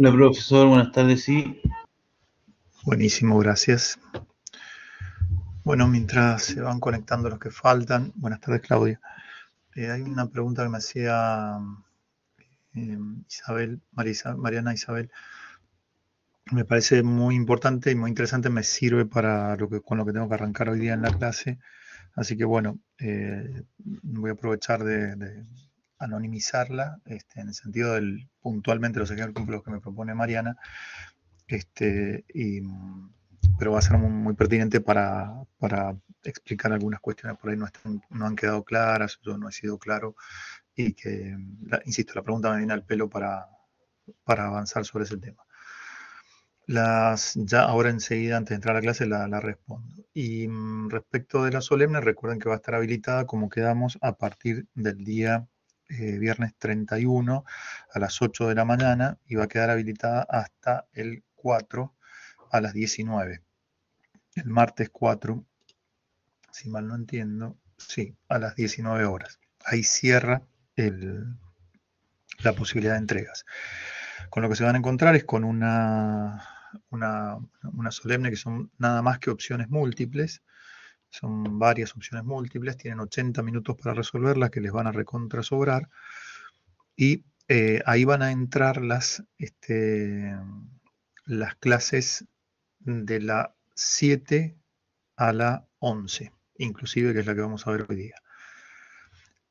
Hola profesor, buenas tardes. Sí, Buenísimo, gracias. Bueno, mientras se van conectando los que faltan, buenas tardes, Claudia. Hay una pregunta que me hacía Isabel, Mariana Isabel. Me parece muy importante y muy interesante, me sirve para con lo que tengo que arrancar hoy día en la clase. Así que bueno, voy a aprovechar de anonimizarla, en el sentido del puntualmente los ejemplos que me propone Mariana, este, y, pero va a ser muy pertinente para explicar algunas cuestiones por ahí no han quedado claras, yo no he sido claro y que, insisto, la pregunta me viene al pelo para avanzar sobre ese tema. Ya ahora enseguida, antes de entrar a la clase, la respondo. Y respecto de la solemne, recuerden que va a estar habilitada como quedamos a partir del día viernes 31 a las 8 de la mañana y va a quedar habilitada hasta el 4 a las 19. El martes 4, si mal no entiendo, sí, a las 19 horas. Ahí cierra el, la posibilidad de entregas. Con lo que se van a encontrar es con una solemne que son nada más que opciones múltiples. Son varias opciones múltiples, tienen 80 minutos para resolverlas que les van a recontra sobrar y ahí van a entrar las clases de la 7 a la 11, inclusive que es la que vamos a ver hoy día.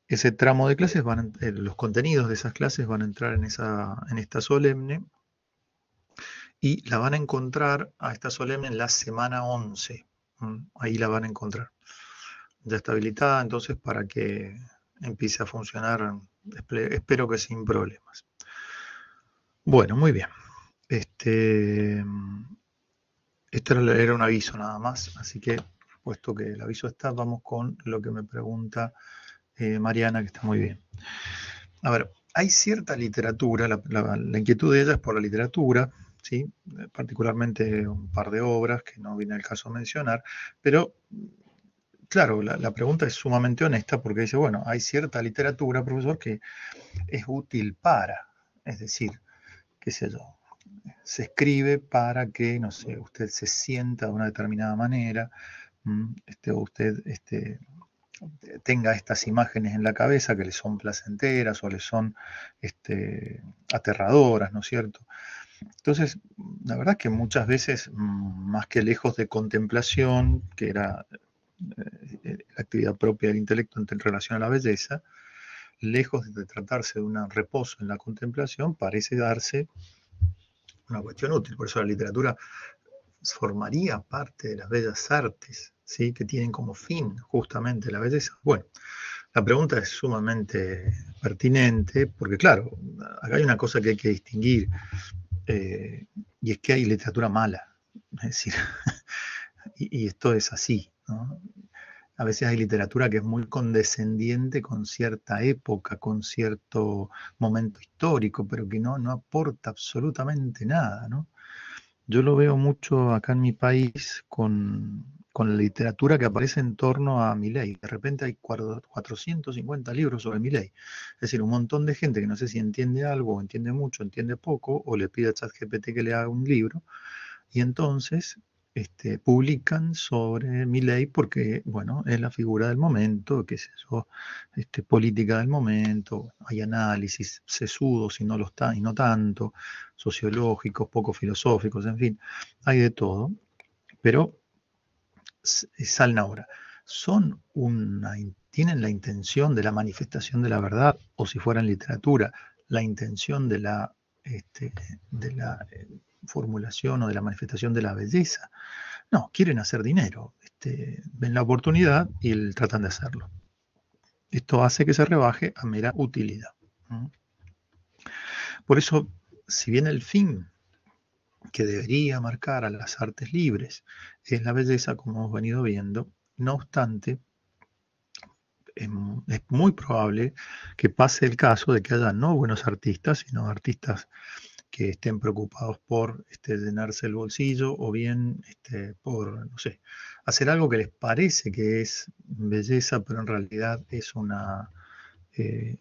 Ese tramo de clases los contenidos de esas clases van a entrar en esta solemne y la van a encontrar a esta solemne en la semana 11. Ahí la van a encontrar. Ya está habilitada entonces para que empiece a funcionar, espero que sin problemas. Bueno, muy bien. Este, esto era un aviso nada más, así que puesto que el aviso está, vamos con lo que me pregunta Mariana, que está muy bien. A ver, hay cierta literatura, la inquietud de ella es por la literatura, ¿sí? Particularmente un par de obras que no viene el caso mencionar, pero claro, la pregunta es sumamente honesta porque dice, bueno, hay cierta literatura, profesor, que es útil para, es decir, qué sé yo, se escribe para que, no sé, usted se sienta de una determinada manera, o usted tenga estas imágenes en la cabeza que le son placenteras o le son aterradoras, ¿no es cierto? Entonces, la verdad es que muchas veces, más que lejos de contemplación, que era la actividad propia del intelecto en relación a la belleza, lejos de tratarse de un reposo en la contemplación, parece darse una cuestión útil. Por eso la literatura formaría parte de las bellas artes, ¿sí? Que tienen como fin justamente la belleza. Bueno, la pregunta es sumamente pertinente porque, claro, acá hay una cosa que hay que distinguir y es que hay literatura mala. Es decir, y esto es así, ¿no? A veces hay literatura que es muy condescendiente con cierta época, con cierto momento histórico, pero que no aporta absolutamente nada, ¿no? Yo lo veo mucho acá en mi país con la literatura que aparece en torno a Milei. De repente hay 450 libros sobre Milei. Es decir, un montón de gente que no sé si entiende algo, o entiende mucho, entiende poco, o le pide a ChatGPT que le haga un libro, y entonces publican sobre Milei porque, bueno, es la figura del momento, qué sé yo, política del momento, hay análisis sesudos y no los y no tanto, sociológicos, poco filosóficos, en fin, hay de todo, pero salen ahora. Tienen la intención de la manifestación de la verdad, o si fuera en literatura, la intención este, de la formulación o de la manifestación de la belleza. No, quieren hacer dinero, ven la oportunidad y tratan de hacerlo. Esto hace que se rebaje a mera utilidad. Por eso, si bien el fin que debería marcar a las artes libres es la belleza, como hemos venido viendo, no obstante, es muy probable que pase el caso de que haya no buenos artistas, sino artistas que estén preocupados por llenarse el bolsillo o bien por, no sé, hacer algo que les parece que es belleza, pero en realidad es eh,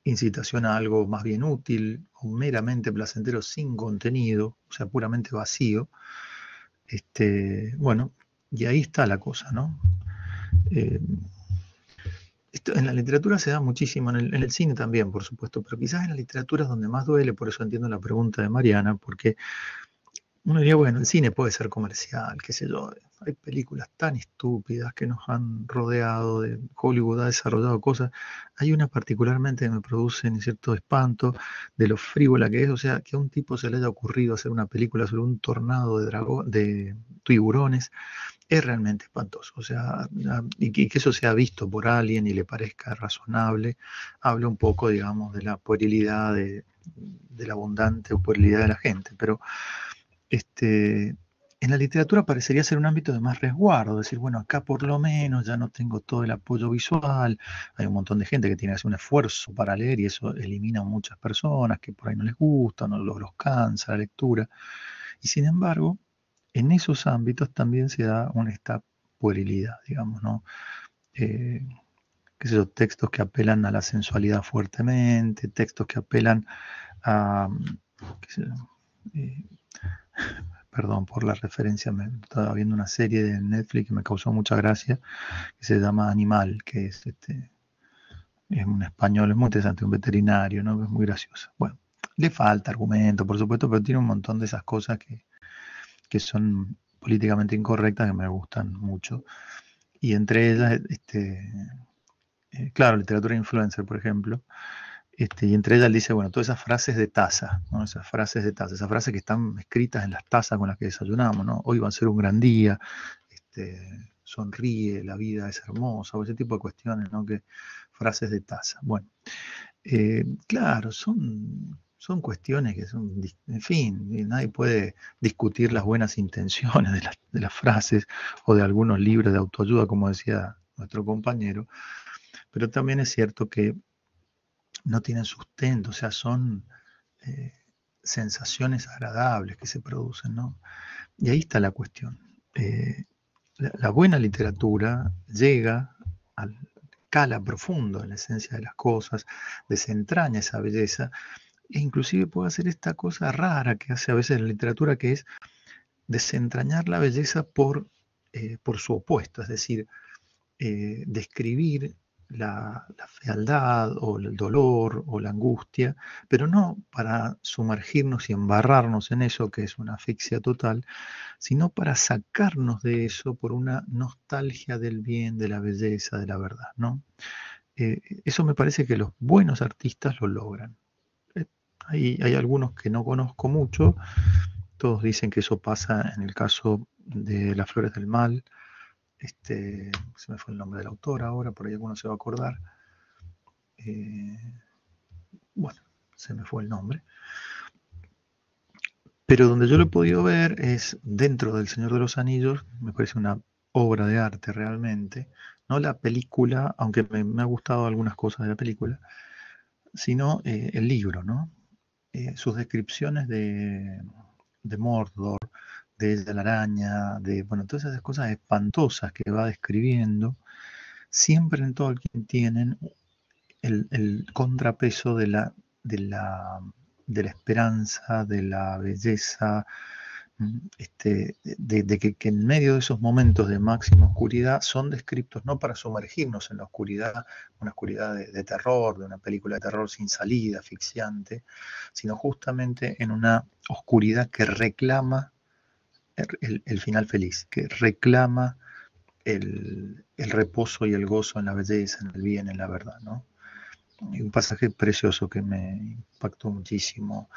incitación a algo más bien útil o meramente placentero sin contenido, o sea, puramente vacío. Bueno, y ahí está la cosa, ¿no? Eh, Esto en la literatura se da muchísimo, en el cine también, por supuesto, pero quizás en la literatura es donde más duele, por eso entiendo la pregunta de Mariana, porque uno diría, bueno, el cine puede ser comercial, qué sé yo, hay películas tan estúpidas que nos han rodeado, de Hollywood ha desarrollado cosas, hay una particularmente que me produce en cierto espanto de lo frívola que es, o sea, que a un tipo se le haya ocurrido hacer una película sobre un tornado de dragón, de tiburones, es realmente espantoso. O sea, y que eso sea visto por alguien y le parezca razonable, habla un poco, digamos, de la puerilidad, de la abundante puerilidad de la gente. Pero en la literatura parecería ser un ámbito de más resguardo, decir, bueno, acá por lo menos ya no tengo todo el apoyo visual, hay un montón de gente que tiene que hacer un esfuerzo para leer y eso elimina a muchas personas que por ahí no les gusta, no los cansa la lectura. Y sin embargo, en esos ámbitos también se da esta puerilidad, digamos, ¿no? Eh, qué sé yo, textos que apelan a la sensualidad fuertemente, textos que apelan a, qué sé yo, eh, perdón por la referencia, me estaba viendo una serie de Netflix que me causó mucha gracia, que se llama Animal, que es un español, es muy interesante, un veterinario, ¿no? Es muy gracioso. Bueno, le falta argumento, por supuesto, pero tiene un montón de esas cosas que son políticamente incorrectas que me gustan mucho. Y entre ellas, claro, literatura influencer, por ejemplo, y entre ellas él dice, bueno, todas esas frases de taza, ¿no? Esas frases de taza, esas frases que están escritas en las tazas con las que desayunamos, ¿no? Hoy va a ser un gran día, sonríe, la vida es hermosa, o ese tipo de cuestiones, ¿no? Que frases de taza. Bueno, claro, son cuestiones que son, en fin, nadie puede discutir las buenas intenciones de las frases o de algunos libros de autoayuda, como decía nuestro compañero, pero también es cierto que no tienen sustento, o sea, son eh, sensaciones agradables que se producen, ¿no? Y ahí está la cuestión. La buena literatura llega al cala profundo en la esencia de las cosas, desentraña esa belleza, e inclusive puede hacer esta cosa rara que hace a veces la literatura, que es desentrañar la belleza por su opuesto, es decir, describir la fealdad o el dolor o la angustia, pero no para sumergirnos y embarrarnos en eso, que es una asfixia total, sino para sacarnos de eso por una nostalgia del bien, de la belleza, de la verdad, ¿no? Eso me parece que los buenos artistas lo logran. Eh, hay algunos que no conozco mucho, todos dicen que eso pasa en el caso de Las Flores del Mal, se me fue el nombre del autor ahora, por ahí alguno se va a acordar. Eh, bueno, se me fue el nombre. Pero donde yo lo he podido ver es dentro del Señor de los Anillos, me parece una obra de arte realmente, no la película, aunque me ha gustado algunas cosas de la película, sino el libro, ¿no? Sus descripciones de Mordor, de la araña, bueno, todas esas cosas espantosas que va describiendo, siempre en Tolkien tienen el contrapeso de la, de la esperanza, de la belleza, que en medio de esos momentos de máxima oscuridad son descriptos no para sumergirnos en la oscuridad, una oscuridad de terror, de una película de terror sin salida, asfixiante, sino justamente en una oscuridad que reclama el final feliz, que reclama el reposo y el gozo en la belleza, en el bien, en la verdad, ¿no? Y un pasaje precioso que me impactó muchísimo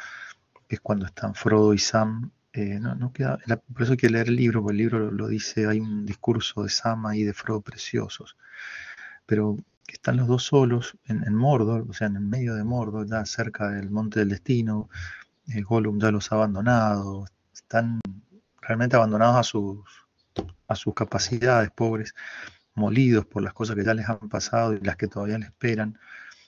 es cuando están Frodo y Sam. No queda, por eso hay que leer el libro, porque el libro lo dice, hay un discurso de Sam y de Frodo preciosos, pero que están los dos solos en Mordor, o sea, en el medio de Mordor, ya cerca del Monte del Destino, Gollum ya los ha abandonado, están realmente abandonados a sus capacidades, pobres, molidos por las cosas que ya les han pasado y las que todavía les esperan.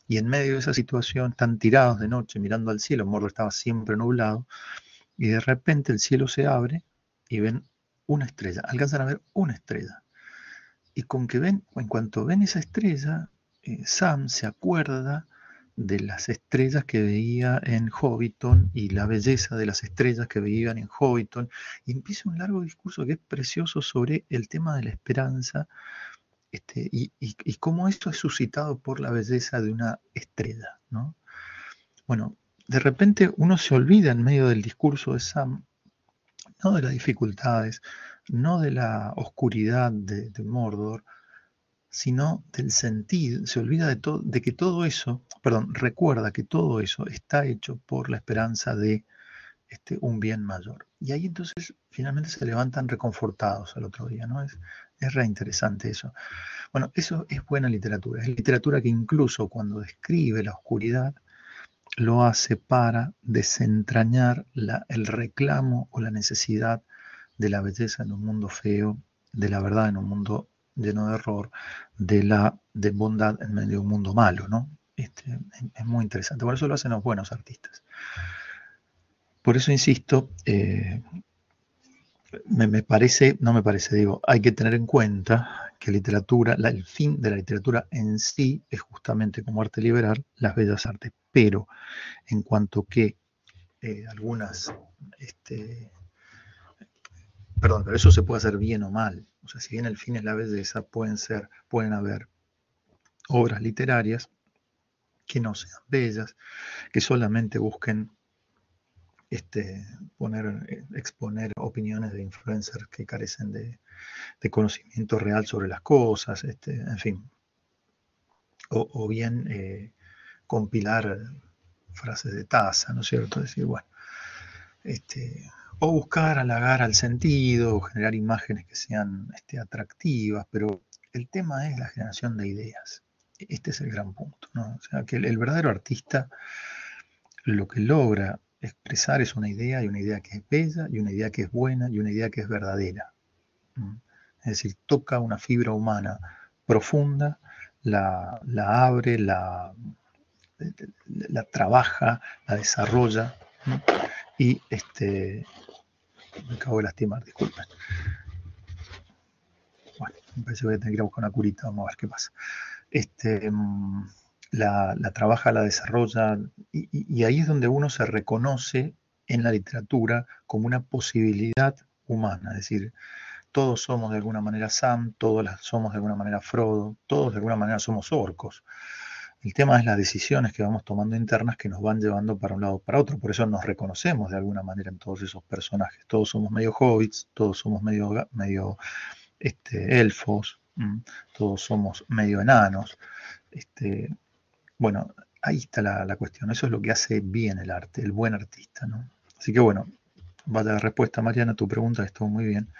Y en medio de esa situación están tirados de noche mirando al cielo. Mordor estaba siempre nublado. Y de repente el cielo se abre y ven una estrella. Alcanzan a ver una estrella. Y con que ven, en cuanto ven esa estrella, Sam se acuerda de las estrellas que veía en Hobbiton y la belleza de las estrellas que veían en Hobbiton. Y empieza un largo discurso que es precioso sobre el tema de la esperanza, y cómo esto es suscitado por la belleza de una estrella, ¿no? Bueno, de repente uno se olvida en medio del discurso de Sam, no de las dificultades, no de la oscuridad de Mordor, sino del sentido, se olvida de que todo eso, perdón, recuerda que todo eso está hecho por la esperanza de un bien mayor. Y ahí entonces finalmente se levantan reconfortados al otro día, ¿no? Es re interesante eso. Bueno, eso es buena literatura, es literatura que incluso cuando describe la oscuridad, lo hace para desentrañar el reclamo o la necesidad de la belleza en un mundo feo, de la verdad en un mundo lleno de error, de bondad en medio de un mundo malo, ¿no? Es muy interesante. Por eso lo hacen los buenos artistas. Por eso insisto, no me parece, digo, hay que tener en cuenta que literatura, el fin de la literatura en sí es justamente como arte liberal, las bellas artes, pero en cuanto que algunas, perdón, pero eso se puede hacer bien o mal. O sea, si bien el fin es la belleza, pueden haber obras literarias que no sean bellas, que solamente busquen exponer opiniones de influencers que carecen de conocimiento real sobre las cosas, en fin, o bien compilar frases de taza, ¿no es cierto? Es decir, bueno, o buscar halagar al sentido, o generar imágenes que sean atractivas, pero el tema es la generación de ideas. Este es el gran punto, ¿no? O sea, que el verdadero artista lo que logra expresar es una idea, y una idea que es bella, y una idea que es buena, y una idea que es verdadera. Es decir, toca una fibra humana profunda, la abre, la trabaja, la desarrolla, ¿no? Y me acabo de lastimar, disculpen. Bueno, me parece que voy a tener que ir a buscar una curita, vamos a ver qué pasa. La trabaja, la desarrolla, y ahí es donde uno se reconoce en la literatura como una posibilidad humana, es decir, todos somos de alguna manera Sam, todos somos de alguna manera Frodo, todos de alguna manera somos orcos. El tema es las decisiones que vamos tomando internas que nos van llevando para un lado o para otro. Por eso nos reconocemos de alguna manera en todos esos personajes. Todos somos medio hobbits, todos somos medio elfos, todos somos medio enanos. Bueno, ahí está la cuestión. Eso es lo que hace bien el arte, el buen artista, ¿no? Así que bueno, vaya la respuesta, Mariana, a tu pregunta, estuvo muy bien.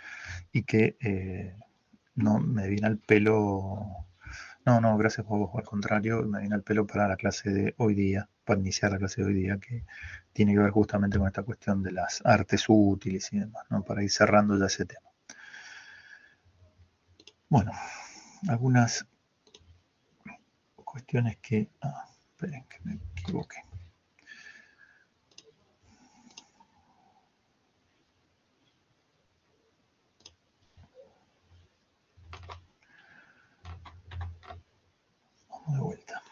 Y que no me viene al pelo. No, no, gracias por vos, al contrario, me viene al pelo para la clase de hoy día, para iniciar la clase de hoy día, que tiene que ver justamente con esta cuestión de las artes útiles y demás, ¿no? Para ir cerrando ya ese tema. Bueno, algunas cuestiones que... esperen, que me equivoqué. Vamos de vuelta.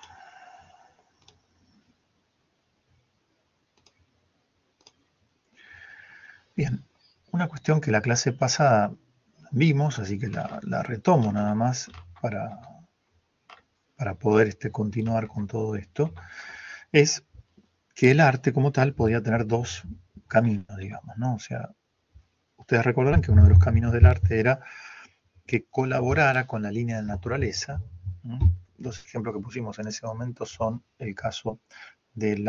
Bien, una cuestión que la clase pasada vimos, así que la retomo nada más para poder continuar con todo esto, es que el arte como tal podía tener dos caminos, digamos, ¿no? O sea, ustedes recordarán que uno de los caminos del arte era que colaborara con la línea de naturaleza. Los ejemplos que pusimos en ese momento son el caso del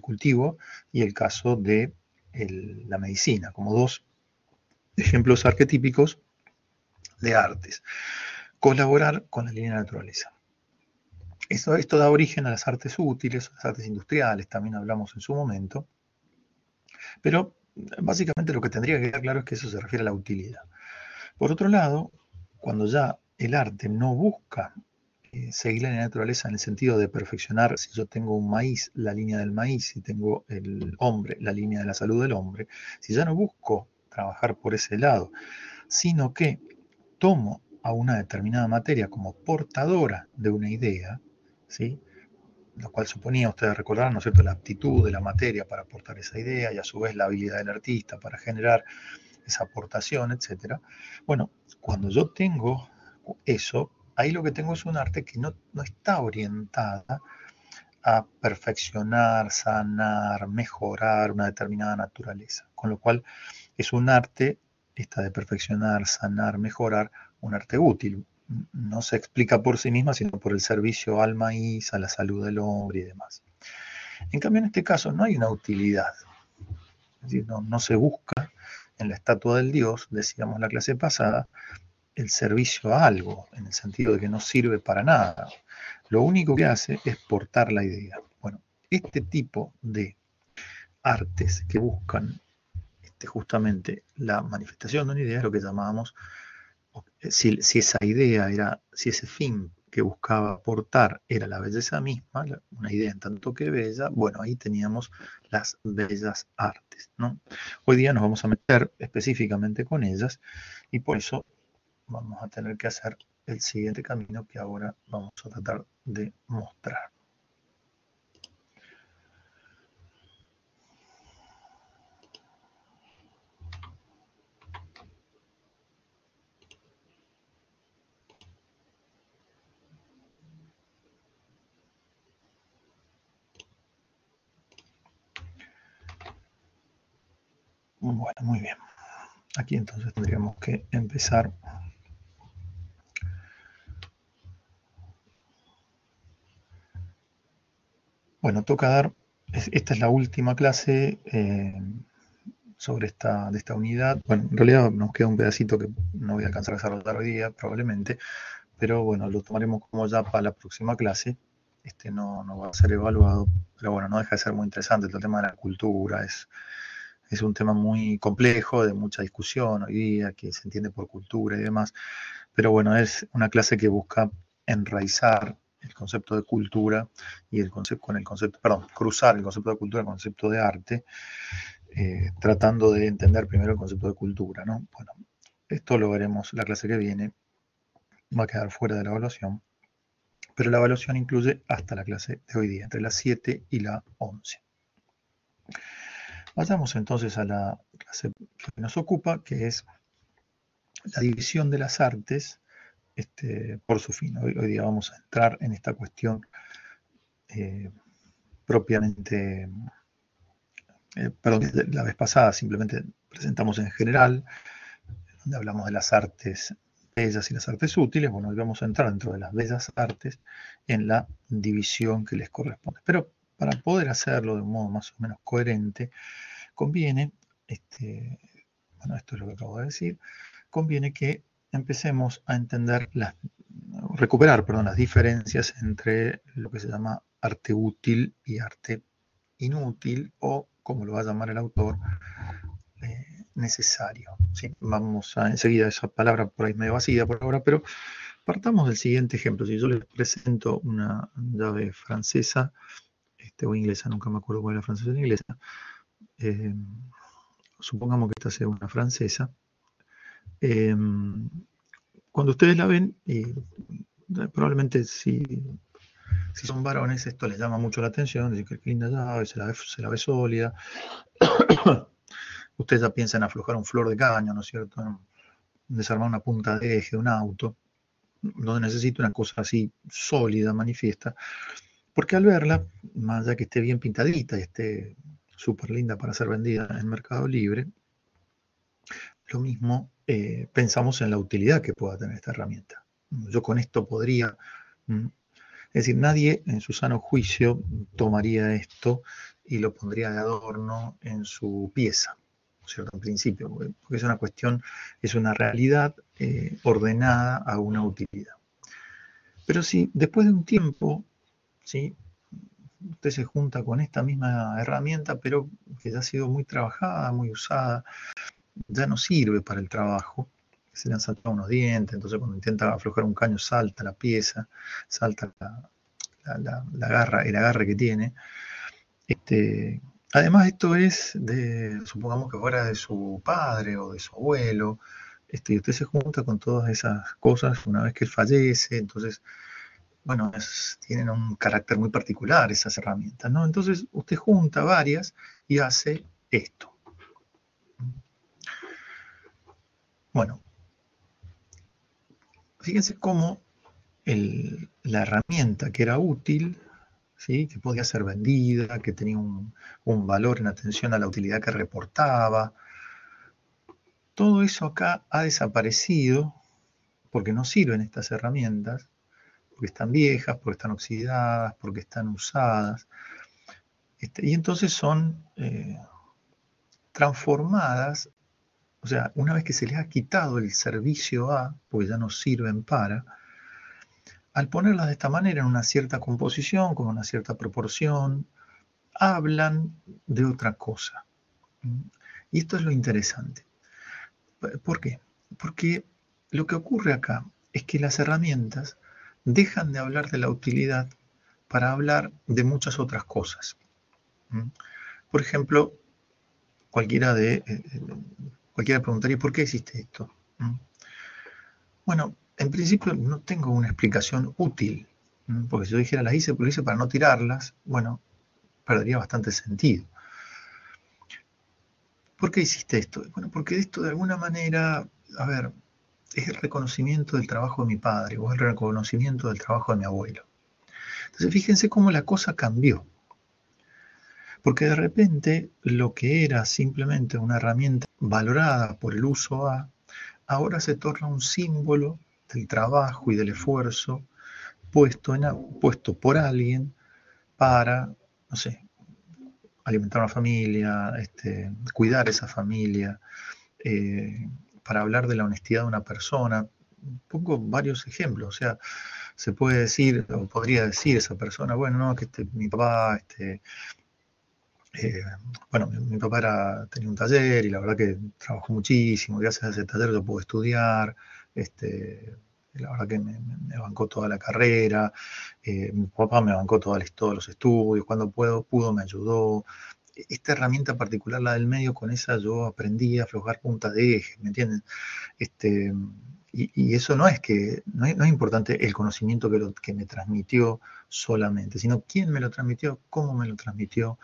cultivo y el caso de la medicina, como dos ejemplos arquetípicos de artes. Colaborar con la línea de naturaleza. Esto da origen a las artes útiles, a las artes industriales, también hablamos en su momento, pero básicamente lo que tendría que quedar claro es que eso se refiere a la utilidad. Por otro lado, cuando ya el arte no busca seguir la naturaleza en el sentido de perfeccionar, si yo tengo un maíz, la línea del maíz, si tengo el hombre, la línea de la salud del hombre, si ya no busco trabajar por ese lado, sino que tomo a una determinada materia como portadora de una idea, ¿sí? lo cual suponía, ustedes recordarán, ¿no es cierto?, la aptitud de la materia para aportar esa idea y a su vez la habilidad del artista para generar esa aportación, etcétera. Bueno, cuando yo tengo eso, ahí lo que tengo es un arte que no está orientada a perfeccionar, sanar, mejorar una determinada naturaleza. Con lo cual es un arte, esta de perfeccionar, sanar, mejorar, un arte útil. No se explica por sí misma, sino por el servicio al maíz, a la salud del hombre y demás. En cambio, en este caso no hay una utilidad. Es decir, no se busca en la estatua del dios, decíamos en la clase pasada, el servicio a algo, en el sentido de que no sirve para nada. Lo único que hace es portar la idea. Bueno, este tipo de artes que buscan justamente la manifestación de una idea es lo que llamábamos, si esa idea era, si ese fin que buscaba aportar era la belleza misma, una idea en tanto que bella, bueno, ahí teníamos las bellas artes, ¿no? Hoy día nos vamos a meter específicamente con ellas y por eso vamos a tener que hacer el siguiente camino que ahora vamos a tratar de mostrar. Bueno, muy bien. Aquí entonces tendríamos que empezar. Bueno, toca dar, esta es la última clase sobre de esta unidad. Bueno, en realidad nos queda un pedacito que no voy a alcanzar a desarrollar hoy día, probablemente, pero bueno, lo tomaremos como ya para la próxima clase. Este no va a ser evaluado, pero bueno, no deja de ser muy interesante. El tema de la cultura es un tema muy complejo, de mucha discusión hoy día, que se entiende por cultura y demás, pero bueno, es una clase que busca enraizar el concepto de cultura y cruzar el concepto de cultura con el concepto de arte, tratando de entender primero el concepto de cultura, ¿no? Bueno, esto lo veremos la clase que viene, va a quedar fuera de la evaluación, pero la evaluación incluye hasta la clase de hoy día, entre las 7 y la 11. Vayamos entonces a la clase que nos ocupa, que es la división de las artes por su fin. Hoy día vamos a entrar en esta cuestión propiamente, perdón, la vez pasada simplemente presentamos en general, donde hablamos de las artes bellas y las artes útiles. Bueno, hoy vamos a entrar dentro de las bellas artes en la división que les corresponde. Pero para poder hacerlo de un modo más o menos coherente, conviene, bueno, esto es lo que acabo de decir, conviene que empecemos a recuperar las diferencias entre lo que se llama arte útil y arte inútil, o como lo va a llamar el autor, necesario. ¿Sí? Vamos a enseguida, esa palabra por ahí medio vacía por ahora, pero partamos del siguiente ejemplo. Si yo les presento una llave francesa, o inglesa, nunca me acuerdo cuál es la francesa o la inglesa, supongamos que esta sea una francesa. Cuando ustedes la ven, y probablemente si son varones esto les llama mucho la atención, dicen que linda llave, se la ve sólida. Ustedes ya piensan en aflojar un flor de caño, ¿no es cierto? En desarmar una punta de eje de un auto, donde necesita una cosa así sólida, manifiesta, porque al verla, más allá que esté bien pintadita y esté súper linda para ser vendida en Mercado Libre, lo mismo pensamos en la utilidad que pueda tener esta herramienta. Yo con esto podría, es decir, nadie en su sano juicio tomaría esto y lo pondría de adorno en su pieza, ¿cierto? En principio, porque es una cuestión, es una realidad ordenada a una utilidad. Pero si después de un tiempo, ¿sí?, usted se junta con esta misma herramienta, pero que ya ha sido muy trabajada, muy usada, ya no sirve para el trabajo, se le han saltado unos dientes, entonces cuando intenta aflojar un caño salta la pieza, salta la garra, el agarre que tiene. Además esto es supongamos que fuera de su padre o de su abuelo, y usted se junta con todas esas cosas una vez que fallece, entonces bueno, tienen un carácter muy particular esas herramientas, ¿no? Entonces usted junta varias y hace esto. Bueno, fíjense cómo la herramienta que era útil, ¿sí? Que podía ser vendida, que tenía un valor en atención a la utilidad que reportaba, todo eso acá ha desaparecido porque no sirven estas herramientas, porque están viejas, porque están oxidadas, porque están usadas, y entonces son transformadas, o sea, una vez que se les ha quitado el servicio a, porque ya no sirven para, al ponerlas de esta manera en una cierta composición, con una cierta proporción, hablan de otra cosa. Y esto es lo interesante. ¿Por qué? Porque lo que ocurre acá es que las herramientas dejan de hablar de la utilidad para hablar de muchas otras cosas. Por ejemplo, cualquiera preguntaría, ¿por qué existe esto? Bueno, en principio no tengo una explicación útil, porque si yo dijera las hice, pero hice para no tirarlas, bueno, perdería bastante sentido. ¿Por qué hiciste esto? Bueno, porque esto de alguna manera, a ver, es el reconocimiento del trabajo de mi padre o el reconocimiento del trabajo de mi abuelo. Entonces fíjense cómo la cosa cambió. Porque de repente lo que era simplemente una herramienta valorada por el uso A, ahora se torna un símbolo del trabajo y del esfuerzo puesto por alguien para, no sé, alimentar una familia, cuidar esa familia, para hablar de la honestidad de una persona. Pongo varios ejemplos, o sea, se puede decir, o podría decir esa persona, bueno, no, que mi papá, bueno, mi papá tenía un taller y la verdad que trabajó muchísimo, gracias a ese taller yo pude estudiar, la verdad que me bancó toda la carrera, mi papá me bancó todos los estudios, cuando pudo me ayudó. Esta herramienta particular, la del medio, con esa yo aprendí a aflojar punta de eje, ¿me entienden? Este, y eso no es importante el conocimiento que me transmitió solamente, sino quién me lo transmitió, cómo me lo transmitió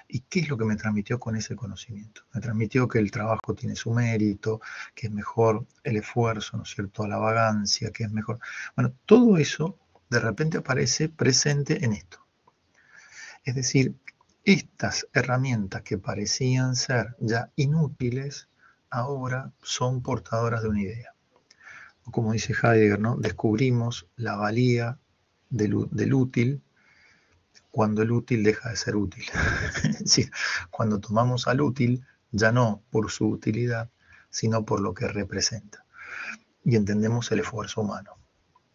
y qué es lo que me transmitió con ese conocimiento. Me transmitió que el trabajo tiene su mérito, que es mejor el esfuerzo, ¿no es cierto?, la vagancia, que es mejor. Bueno, todo eso de repente aparece presente en esto. Es decir, estas herramientas que parecían ser ya inútiles, ahora son portadoras de una idea. Como dice Heidegger, ¿no? Descubrimos la valía del útil cuando el útil deja de ser útil. Es decir, cuando tomamos al útil, ya no por su utilidad, sino por lo que representa. Y entendemos el esfuerzo humano,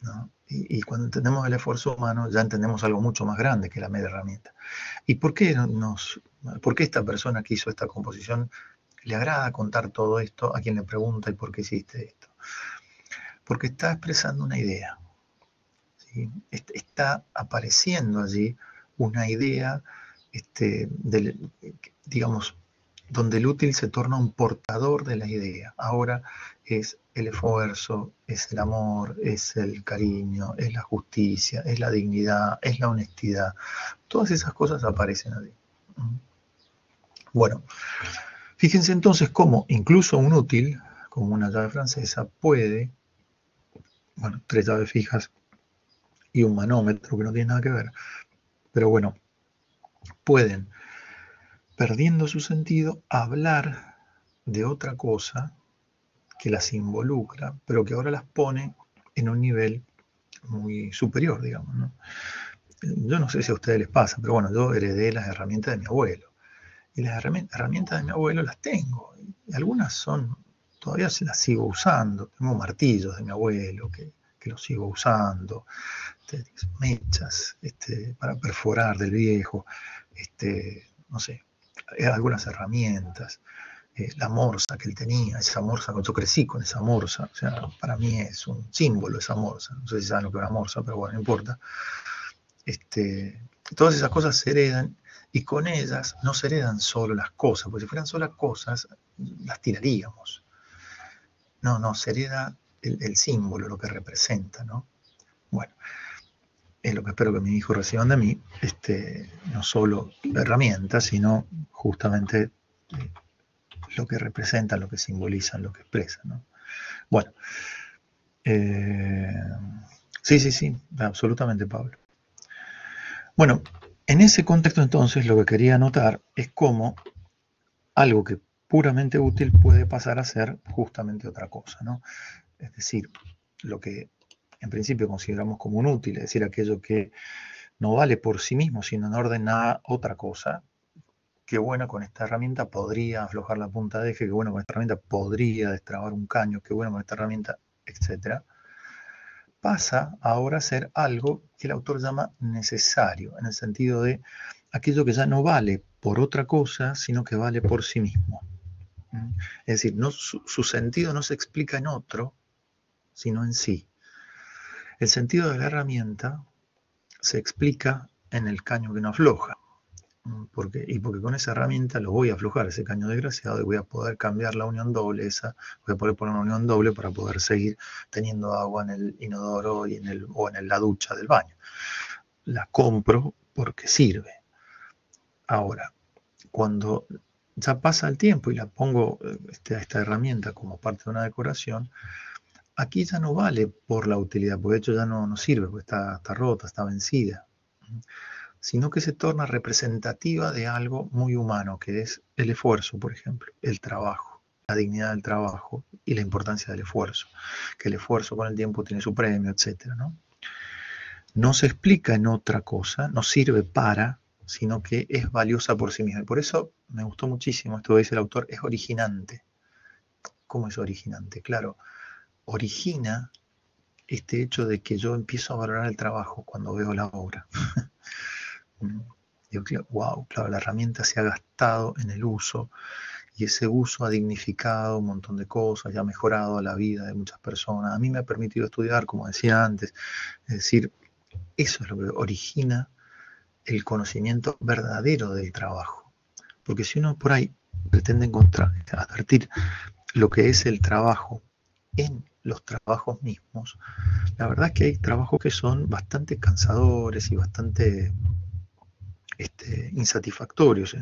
¿no? Y cuando entendemos el esfuerzo humano, ya entendemos algo mucho más grande que la mera herramienta. ¿Y por qué esta persona que hizo esta composición le agrada contar todo esto a quien le pregunta y por qué hiciste esto? Porque está expresando una idea, ¿sí? Está apareciendo allí una idea, digamos, donde el útil se torna un portador de la idea. Ahora es el esfuerzo, es el amor, es el cariño, es la justicia, es la dignidad, es la honestidad. Todas esas cosas aparecen allí. Bueno, fíjense entonces cómo incluso un útil, como una llave francesa, puede, bueno, 3 llaves fijas y un manómetro que no tiene nada que ver, pero bueno, pueden, perdiendo su sentido, hablar de otra cosa que las involucra, pero que ahora las pone en un nivel muy superior, digamos, ¿no? Yo no sé si a ustedes les pasa, pero bueno, yo heredé las herramientas de mi abuelo. Y las herramientas de mi abuelo las tengo. Y algunas todavía las sigo usando. Tengo martillos de mi abuelo que los sigo usando. Mechas para perforar del viejo. No sé, algunas herramientas. La morsa que él tenía, esa morsa, yo crecí con esa morsa, o sea, para mí es un símbolo esa morsa, no sé si saben lo que es una morsa, pero bueno, no importa. Todas esas cosas se heredan y con ellas no se heredan solo las cosas, porque si fueran solo las cosas, las tiraríamos. No, se hereda el símbolo, lo que representa, ¿no? Bueno, es lo que espero que mis hijos reciban de mí, no solo herramientas, sino justamente lo que representan, lo que simbolizan, lo que expresan, ¿no? Bueno, sí, absolutamente, Pablo. Bueno, en ese contexto entonces lo que quería anotar es cómo algo que puramente útil puede pasar a ser justamente otra cosa, ¿no? Es decir, lo que en principio consideramos como un útil, es decir, aquello que no vale por sí mismo, sino en orden a otra cosa. Qué bueno, con esta herramienta podría aflojar la punta de eje, qué bueno, con esta herramienta podría destrabar un caño, qué bueno, con esta herramienta, etcétera. Pasa ahora a ser algo que el autor llama necesario, en el sentido de aquello que ya no vale por otra cosa, sino que vale por sí mismo. Es decir, no, su sentido no se explica en otro, sino en sí. El sentido de la herramienta se explica en el caño que no afloja. Porque con esa herramienta lo voy a aflojar, ese caño desgraciado, y voy a poder cambiar la unión doble esa, voy a poder poner una unión doble para poder seguir teniendo agua en el inodoro o en la ducha del baño. La compro porque sirve. Ahora, cuando ya pasa el tiempo y la pongo a esta herramienta como parte de una decoración, aquí ya no vale por la utilidad, porque de hecho ya no sirve, porque está rota, está vencida, sino que se torna representativa de algo muy humano, que es el esfuerzo, por ejemplo, el trabajo, la dignidad del trabajo y la importancia del esfuerzo, que el esfuerzo con el tiempo tiene su premio, etcétera, ¿no? No se explica en otra cosa, no sirve para, sino que es valiosa por sí misma. Y por eso me gustó muchísimo esto que dice el autor, es originante. ¿Cómo es originante? Claro, origina este hecho de que yo empiezo a valorar el trabajo cuando veo la obra. Digo, wow, claro, la herramienta se ha gastado en el uso y ese uso ha dignificado un montón de cosas y ha mejorado la vida de muchas personas. A mí me ha permitido estudiar, como decía antes, es decir, eso es lo que origina el conocimiento verdadero del trabajo. Porque si uno por ahí pretende advertir lo que es el trabajo en los trabajos mismos, la verdad es que hay trabajos que son bastante cansadores y bastante insatisfactorios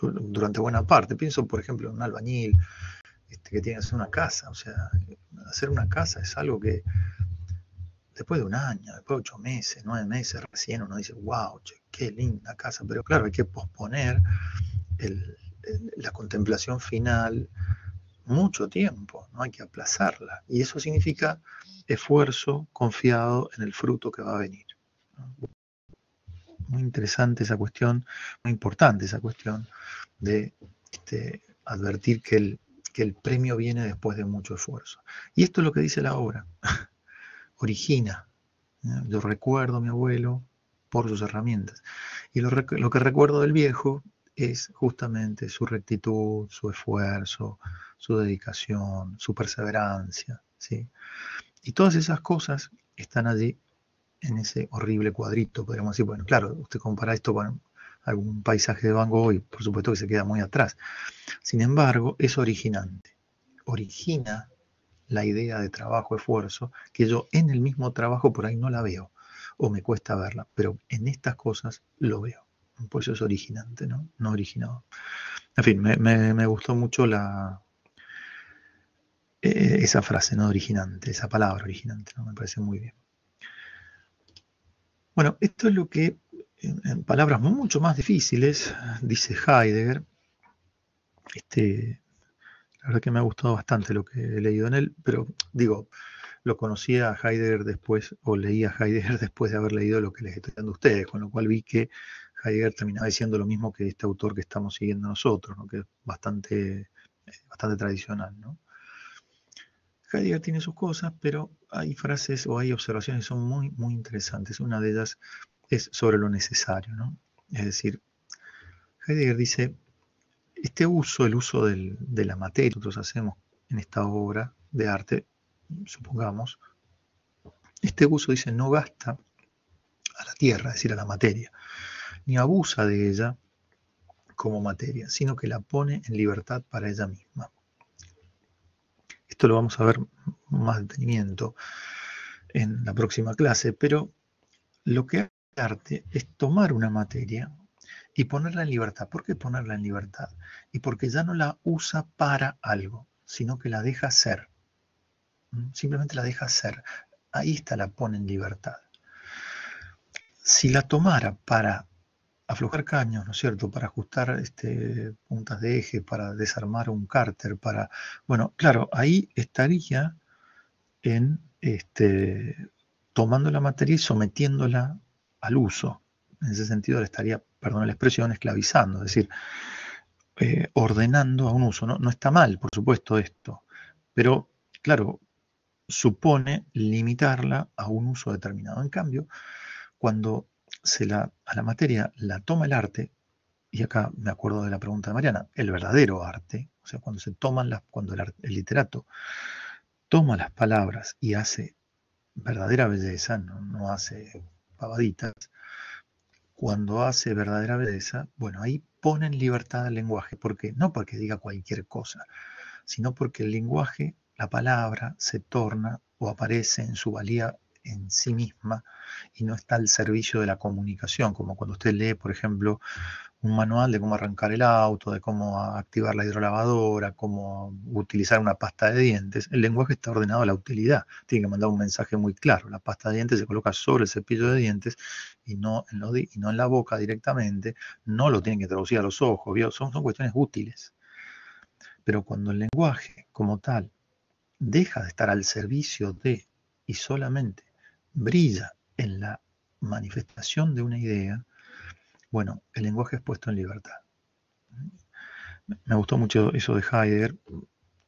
durante buena parte. Pienso, por ejemplo, en un albañil que tiene que hacer una casa. O sea, hacer una casa es algo que después de un año, después de 8 meses, 9 meses, recién uno dice, wow, che, qué linda casa. Pero claro, hay que posponer la contemplación final mucho tiempo, no hay que aplazarla. Y eso significa esfuerzo confiado en el fruto que va a venir. Muy interesante esa cuestión, muy importante esa cuestión de advertir que el premio viene después de mucho esfuerzo. Y esto es lo que dice la obra. Origina. Yo recuerdo a mi abuelo por sus herramientas. Y lo que recuerdo del viejo es justamente su rectitud, su esfuerzo, su dedicación, su perseverancia, ¿sí? Y todas esas cosas están allí en ese horrible cuadrito, podríamos decir. Bueno, claro, usted compara esto con algún paisaje de Van Gogh y por supuesto que se queda muy atrás. Sin embargo, es originante. Origina la idea de trabajo, esfuerzo, que yo en el mismo trabajo por ahí no la veo o me cuesta verla, pero en estas cosas lo veo. Por eso es originante, ¿no? No originado. En fin, me gustó mucho esa frase, ¿no? Originante, esa palabra originante, ¿no? Me parece muy bien. Bueno, esto es lo que, en palabras mucho más difíciles, dice Heidegger. La verdad que me ha gustado bastante lo que he leído en él, pero digo, lo conocía a Heidegger después, o leía a Heidegger después de haber leído lo que les estoy dando a ustedes, con lo cual vi que Heidegger terminaba diciendo lo mismo que este autor que estamos siguiendo nosotros, ¿no? Que es bastante tradicional, ¿no? Heidegger tiene sus cosas, pero hay frases o hay observaciones que son muy, muy interesantes. Una de ellas es sobre lo necesario, ¿no? Es decir, Heidegger dice, este uso, el uso de la materia que nosotros hacemos en esta obra de arte, supongamos, este uso, dice, no gasta a la tierra, es decir, a la materia, ni abusa de ella como materia, sino que la pone en libertad para ella misma. Esto lo vamos a ver más detenimiento en la próxima clase, pero lo que hace el arte es tomar una materia y ponerla en libertad. ¿Por qué ponerla en libertad? Y porque ya no la usa para algo, sino que la deja ser. Simplemente la deja ser. Ahí está, la pone en libertad. Si la tomara para aflojar caños, ¿no es cierto? Para ajustar puntas de eje, para desarmar un cárter, para... Bueno, claro, ahí estaría en tomando la materia y sometiéndola al uso. En ese sentido le estaría, perdón la expresión, esclavizando, es decir, ordenando a un uso. No, no está mal, por supuesto, esto, pero claro, supone limitarla a un uso determinado. En cambio, cuando a la materia la toma el arte, y acá me acuerdo de la pregunta de Mariana, el verdadero arte, o sea, cuando se toman cuando el literato toma las palabras y hace verdadera belleza, no hace pavaditas, cuando hace verdadera belleza, bueno, ahí pone en libertad el lenguaje, porque no porque diga cualquier cosa, sino porque el lenguaje, la palabra, se torna o aparece en su valía en sí misma y no está al servicio de la comunicación, como cuando usted lee, por ejemplo, un manual de cómo arrancar el auto, de cómo activar la hidrolavadora, cómo utilizar una pasta de dientes. El lenguaje está ordenado a la utilidad. Tiene que mandar un mensaje muy claro. La pasta de dientes se coloca sobre el cepillo de dientes y no en la boca directamente. No lo tienen que traducir a los ojos. ¿Vio? Son cuestiones útiles. Pero cuando el lenguaje como tal deja de estar al servicio de y solamente brilla en la manifestación de una idea, bueno, el lenguaje es puesto en libertad. Me gustó mucho eso de Heidegger,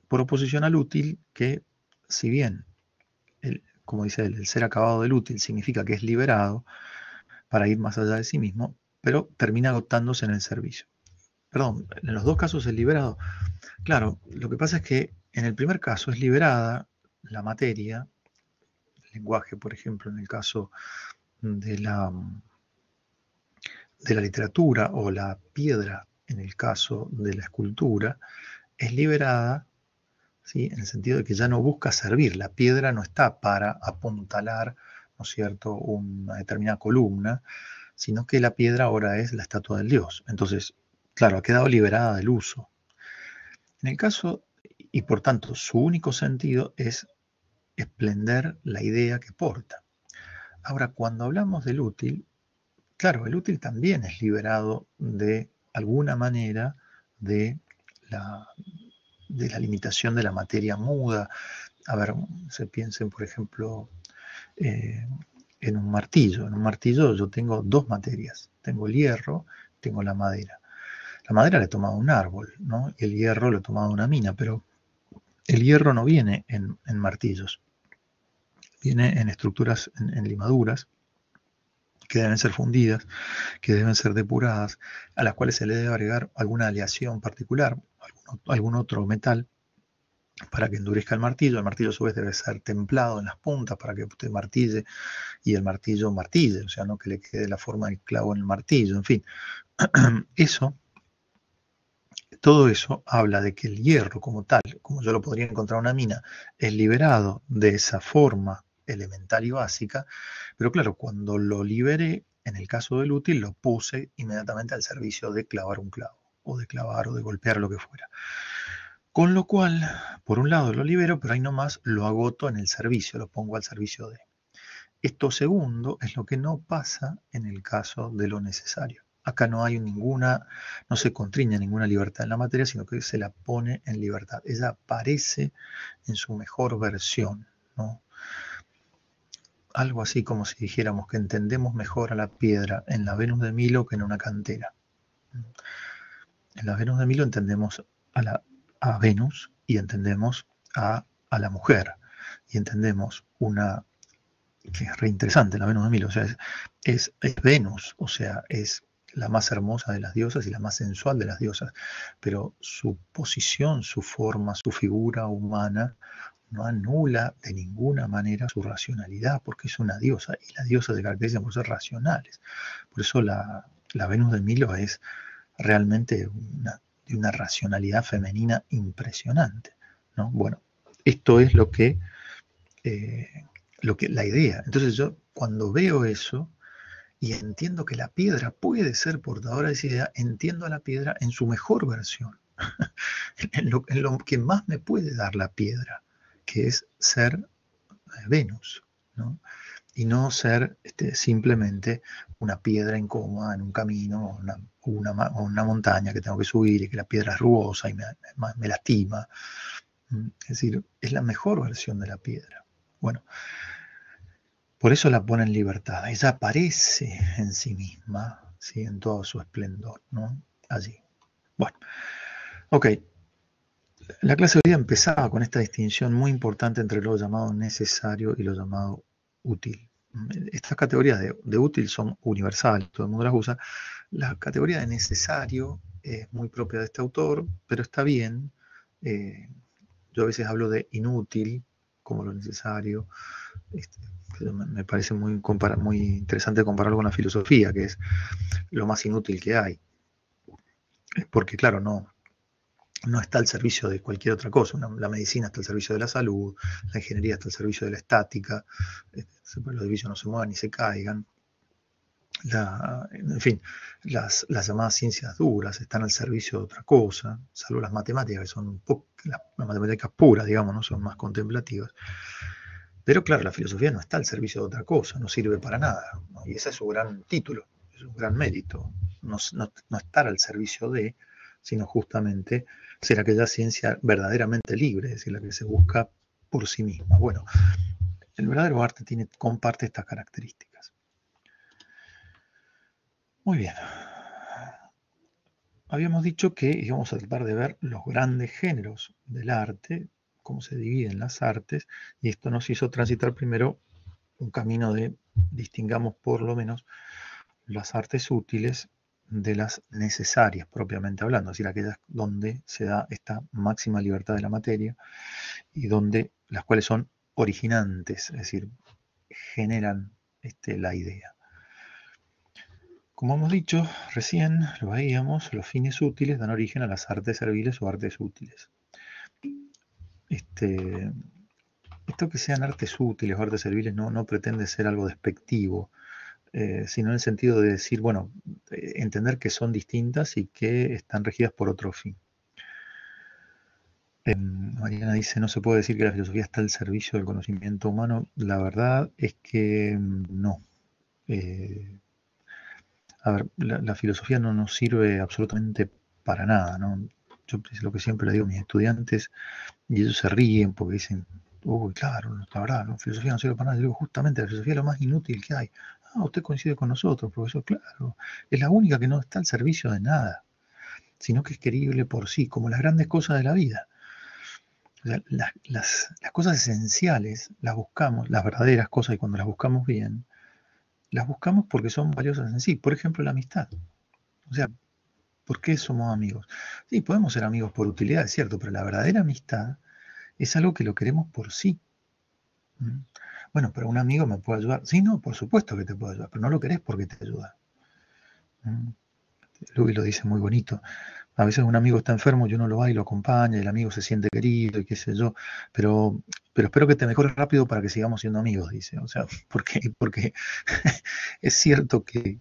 por oposición al útil, que si bien, como dice él, el ser acabado del útil significa que es liberado para ir más allá de sí mismo, pero termina agotándose en el servicio. Perdón, en los dos casos es liberado. Claro, lo que pasa es que en el primer caso es liberada la materia, el lenguaje, por ejemplo, en el caso de de la literatura, o la piedra en el caso de la escultura, es liberada, ¿sí? En el sentido de que ya no busca servir. La piedra no está para apuntalar, ¿no es cierto?, una determinada columna, sino que la piedra ahora es la estatua del dios. Entonces, claro, ha quedado liberada del uso. En el caso, y por tanto, su único sentido es esplender la idea que porta. Ahora, cuando hablamos del útil, claro, el útil también es liberado de alguna manera de la, de la limitación de la materia muda. A ver, se piensen, por ejemplo, en un martillo. En un martillo yo tengo dos materias. Tengo el hierro, tengo la madera. La madera la he tomado de un árbol, ¿no? Y el hierro lo he tomado de una mina, pero el hierro no viene en martillos. Viene en estructuras, en limaduras, que deben ser fundidas, que deben ser depuradas, a las cuales se le debe agregar alguna aleación particular, algún otro metal, para que endurezca el martillo. El martillo a su vez debe ser templado en las puntas para que usted martille y el martillo martille, o sea, no que le quede la forma del clavo en el martillo, en fin. Todo eso habla de que el hierro como tal, como yo lo podría encontrar en una mina, es liberado de esa forma elemental y básica, pero claro, cuando lo liberé, en el caso del útil, lo puse inmediatamente al servicio de clavar un clavo, o de clavar o de golpear lo que fuera. Con lo cual, por un lado lo libero, pero ahí nomás lo agoto en el servicio, lo pongo al servicio de. Esto segundo es lo que no pasa en el caso de lo necesario. Acá no hay no se constriña ninguna libertad en la materia, sino que se la pone en libertad. Ella aparece en su mejor versión, ¿no? Algo así como si dijéramos que entendemos mejor a la piedra en la Venus de Milo que en una cantera. En la Venus de Milo entendemos a Venus y entendemos a la mujer. Y entendemos que es re interesante, la Venus de Milo, o sea, es Venus, o sea, es la más hermosa de las diosas y la más sensual de las diosas, pero su posición, su forma, su figura humana no anula de ninguna manera su racionalidad, porque es una diosa, y las diosas se caracterizan por ser racionales. Por eso la Venus de Milo es realmente de una racionalidad femenina impresionante, ¿no? Bueno, esto es la idea. Entonces yo cuando veo eso, y entiendo que la piedra puede ser portadora de esa idea, entiendo a la piedra en su mejor versión, en lo que más me puede dar la piedra, que es ser Venus, ¿no? Y no ser simplemente una piedra incómoda en un camino o una montaña que tengo que subir y que la piedra es rugosa y me lastima. Es decir, es la mejor versión de la piedra. Bueno, por eso la pone en libertad. Ella aparece en sí misma, ¿sí? En todo su esplendor, ¿no? Allí. Bueno, ok. La clase de hoy empezaba con esta distinción muy importante entre lo llamado necesario y lo llamado útil. Estas categorías de útil son universales, todo el mundo las usa. La categoría de necesario es muy propia de este autor, pero está bien. Yo a veces hablo de inútil como lo necesario. Me parece muy interesante compararlo con la filosofía, que es lo más inútil que hay. Porque claro, no está al servicio de cualquier otra cosa. La medicina está al servicio de la salud, la ingeniería está al servicio de la estática, los edificios no se muevan ni se caigan. En fin, las llamadas ciencias duras están al servicio de otra cosa, salvo las matemáticas, que son las matemáticas puras, digamos, no son más contemplativas. Pero claro, la filosofía no está al servicio de otra cosa, no sirve para nada, ¿no? Y ese es su gran título, es un gran mérito, no estar al servicio de, sino justamente ser aquella ciencia verdaderamente libre, es decir, la que se busca por sí misma. Bueno, el verdadero arte comparte estas características. Muy bien. Habíamos dicho que íbamos a tratar de ver los grandes géneros del arte, cómo se dividen las artes, y esto nos hizo transitar primero un camino de distingamos por lo menos las artes útiles de las necesarias propiamente hablando, es decir, aquellas donde se da esta máxima libertad de la materia y donde las cuales son originantes, es decir, generan la idea. Como hemos dicho recién, lo veíamos, los fines útiles dan origen a las artes serviles o artes útiles. Esto que sean artes útiles o artes serviles no pretende ser algo despectivo, sino en el sentido de decir, bueno, entender que son distintas y que están regidas por otro fin. Mariana dice, no se puede decir que la filosofía está al servicio del conocimiento humano. La verdad es que no. A ver, la filosofía no nos sirve absolutamente para nada, ¿no? Yo es lo que siempre le digo a mis estudiantes, y ellos se ríen porque dicen, uy, claro, la verdad, la filosofía no sirve para nada. Yo digo, justamente, la filosofía es lo más inútil que hay. Ah, usted coincide con nosotros, profesor, claro. Es la única que no está al servicio de nada, sino que es querible por sí, como las grandes cosas de la vida. O sea, las cosas esenciales las buscamos, las verdaderas cosas, y cuando las buscamos bien, las buscamos porque son valiosas en sí. Por ejemplo, la amistad. O sea, ¿por qué somos amigos? Sí, podemos ser amigos por utilidad, es cierto, pero la verdadera amistad es algo que lo queremos por sí. ¿Mm? Bueno, pero un amigo me puede ayudar. Sí, no, por supuesto que te puede ayudar, pero no lo querés porque te ayuda. ¿Mm? Luis lo dice muy bonito. A veces un amigo está enfermo y uno lo va y lo acompaña y el amigo se siente querido y qué sé yo, pero espero que te mejores rápido para que sigamos siendo amigos, dice. O sea, porque es cierto que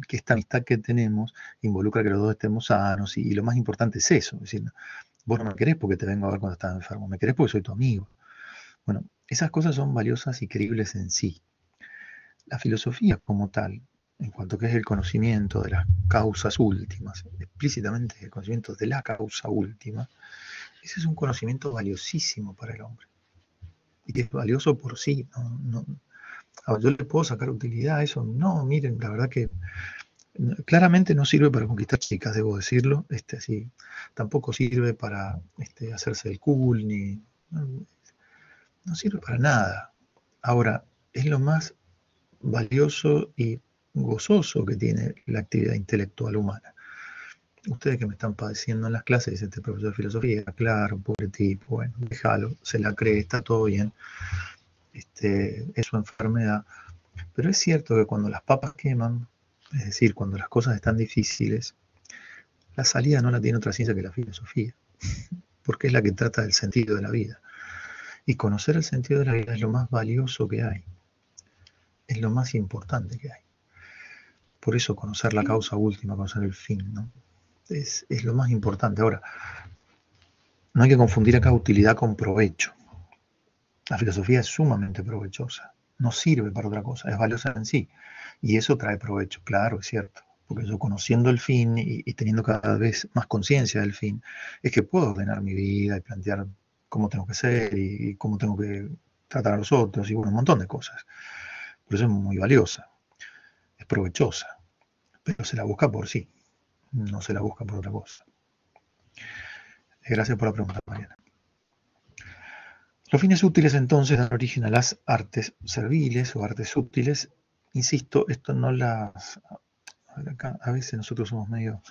esta amistad que tenemos involucra que los dos estemos sanos y lo más importante es eso. Es decir, vos no me querés porque te vengo a ver cuando estás enfermo, me querés porque soy tu amigo. Bueno, esas cosas son valiosas y creíbles en sí. La filosofía como tal, en cuanto que es el conocimiento de las causas últimas, explícitamente el conocimiento de la causa última, ese es un conocimiento valiosísimo para el hombre. Y es valioso por sí. Yo le puedo sacar utilidad a eso. No, miren, la verdad que claramente no sirve para conquistar chicas, debo decirlo. Así, tampoco sirve para hacerse el cool, no sirve para nada. Ahora, es lo más valioso y gozoso que tiene la actividad intelectual humana. Ustedes que me están padeciendo en las clases, dice este profesor de filosofía, claro, pobre tipo, bueno, déjalo, se la cree, está todo bien, es su enfermedad. Pero es cierto que cuando las papas queman, es decir, cuando las cosas están difíciles, la salida no la tiene otra ciencia que la filosofía, porque es la que trata del sentido de la vida. Y conocer el sentido de la vida es lo más valioso que hay, es lo más importante que hay. Por eso conocer la causa última, conocer el fin, ¿no? Es lo más importante. Ahora, no hay que confundir acá utilidad con provecho. La filosofía es sumamente provechosa, no sirve para otra cosa, es valiosa en sí. Y eso trae provecho, claro, es cierto. Porque yo conociendo el fin y teniendo cada vez más conciencia del fin, es que puedo ordenar mi vida y plantear cómo tengo que ser y cómo tengo que tratar a los otros y bueno, un montón de cosas. Por eso es muy valiosa, es provechosa, pero se la busca por sí, no se la busca por otra cosa. Gracias por la pregunta, Mariana. Los fines útiles entonces dan origen a las artes serviles o artes útiles. Insisto, esto no las... Acá a veces nosotros somos medio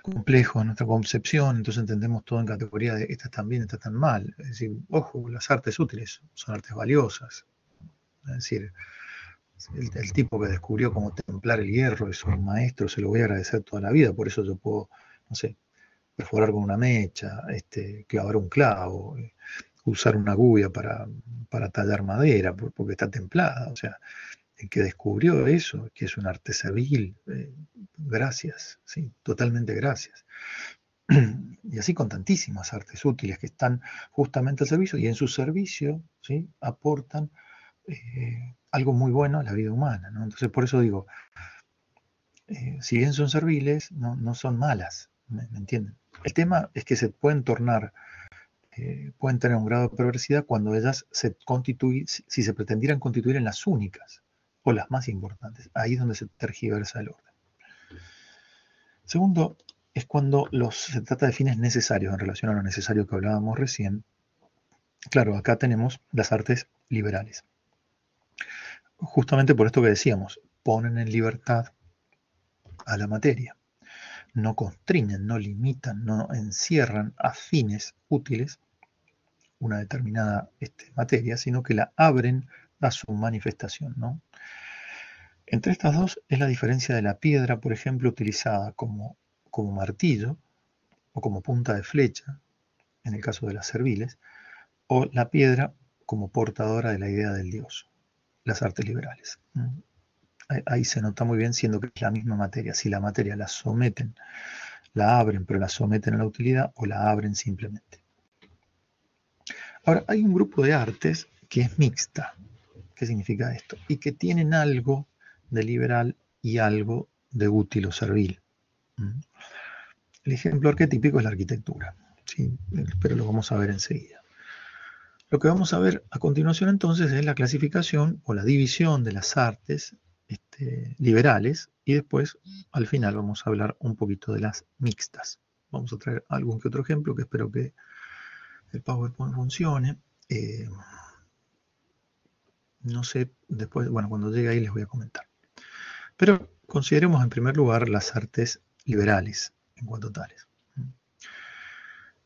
complejos en nuestra concepción, entonces entendemos todo en categoría de estas están bien, estas están mal. Es decir, ojo, las artes útiles son artes valiosas. Es decir, el tipo que descubrió cómo templar el hierro es un maestro, se lo voy a agradecer toda la vida, por eso yo puedo, no sé, perforar con una mecha, clavar un clavo, usar una gubia para tallar madera, porque está templada. O sea, el que descubrió eso, que es un arte servil, gracias, ¿sí? Totalmente gracias. Y así con tantísimas artes útiles que están justamente al servicio y en su servicio, ¿sí? Aportan algo muy bueno a la vida humana, ¿no? Entonces, por eso digo, si bien son serviles, no son malas, ¿me entienden? El tema es que se pueden tornar, pueden tener un grado de perversidad cuando ellas se constituyen, si se pretendieran constituir en las únicas o las más importantes. Ahí es donde se tergiversa el orden. Segundo, es cuando se trata de fines necesarios en relación a lo necesario que hablábamos recién. Claro, acá tenemos las artes liberales. Justamente por esto que decíamos, ponen en libertad a la materia. No constriñen, no limitan, no encierran a fines útiles una determinada materia, sino que la abren a su manifestación, ¿no? Entre estas dos es la diferencia de la piedra, por ejemplo, utilizada como martillo o como punta de flecha, en el caso de las serviles, o la piedra como portadora de la idea del Dios, las artes liberales. Ahí se nota muy bien, siendo que es la misma materia. Si la materia la someten, la abren, pero la someten a la utilidad, o la abren simplemente. Ahora, hay un grupo de artes que es mixta. ¿Qué significa esto? Y que tienen algo de liberal y algo de útil o servil. El ejemplo arquetípico es la arquitectura, ¿sí? Pero lo vamos a ver enseguida. Lo que vamos a ver a continuación entonces es la clasificación o la división de las artes liberales y después al final vamos a hablar un poquito de las mixtas. Vamos a traer algún que otro ejemplo que espero que el PowerPoint funcione. No sé, después, bueno, cuando llegue ahí les voy a comentar. Pero consideremos en primer lugar las artes liberales en cuanto tales.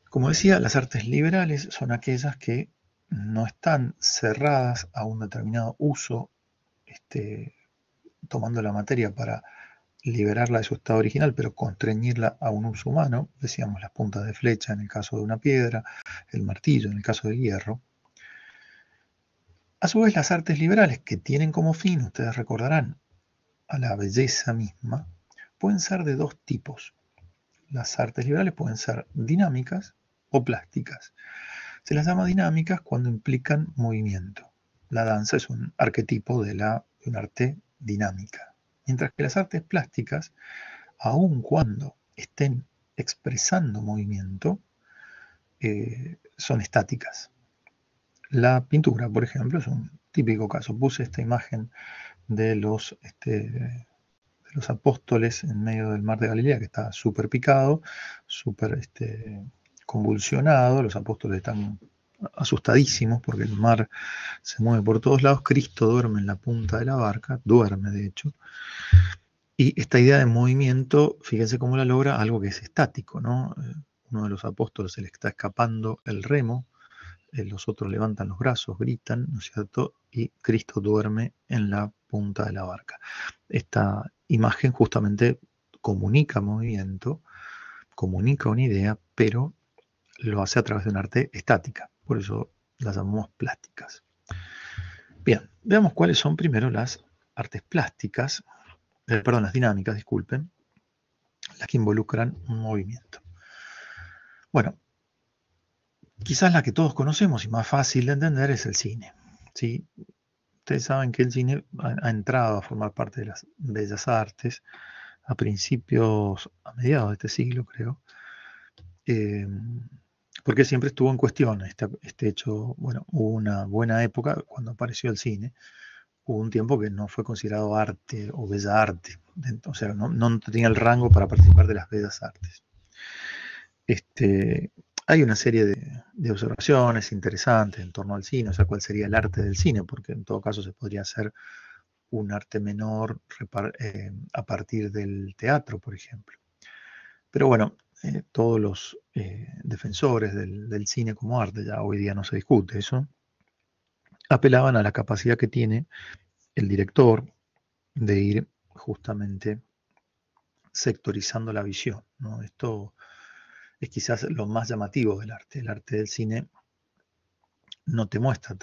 Como decía, las artes liberales son aquellas que no están cerradas a un determinado uso, tomando la materia para liberarla de su estado original, pero constreñirla a un uso humano, decíamos las puntas de flecha en el caso de una piedra, el martillo en el caso del hierro. A su vez, las artes liberales, que tienen como fin, ustedes recordarán, a la belleza misma, pueden ser de dos tipos. Las artes liberales pueden ser dinámicas o plásticas. Se las llama dinámicas cuando implican movimiento. La danza es un arquetipo de un arte dinámica. Mientras que las artes plásticas, aun cuando estén expresando movimiento, son estáticas. La pintura, por ejemplo, es un típico caso. Puse esta imagen de los apóstoles en medio del mar de Galilea, que está súper picado, súper convulsionado. Los apóstoles están asustadísimos porque el mar se mueve por todos lados. Cristo duerme en la punta de la barca, duerme de hecho. Y esta idea de movimiento, fíjense cómo la logra algo que es estático, ¿no? Uno de los apóstoles se le está escapando el remo, los otros levantan los brazos, gritan, ¿no es cierto? Y Cristo duerme en la punta de la barca. Esta imagen justamente comunica movimiento, comunica una idea, pero lo hace a través de un arte estática. Por eso las llamamos plásticas. Bien, veamos cuáles son primero las artes plásticas. perdón, las dinámicas, disculpen, las que involucran un movimiento. Bueno, quizás la que todos conocemos y más fácil de entender es el cine. ¿Sí? Ustedes saben que el cine ha entrado a formar parte de las bellas artes a mediados de este siglo, creo, eh, porque siempre estuvo en cuestión este hecho. Bueno, hubo una buena época cuando apareció el cine, hubo un tiempo que no fue considerado arte o bella arte, o sea, no tenía el rango para participar de las bellas artes. Hay una serie de observaciones interesantes en torno al cine, o sea, cuál sería el arte del cine, porque en todo caso se podría hacer un arte menor a partir del teatro, por ejemplo. Pero bueno, todos los defensores del cine como arte, ya hoy día no se discute eso, apelaban a la capacidad que tiene el director de ir justamente sectorizando la visión, ¿no? Esto es quizás lo más llamativo del arte. El arte del cine no te muestra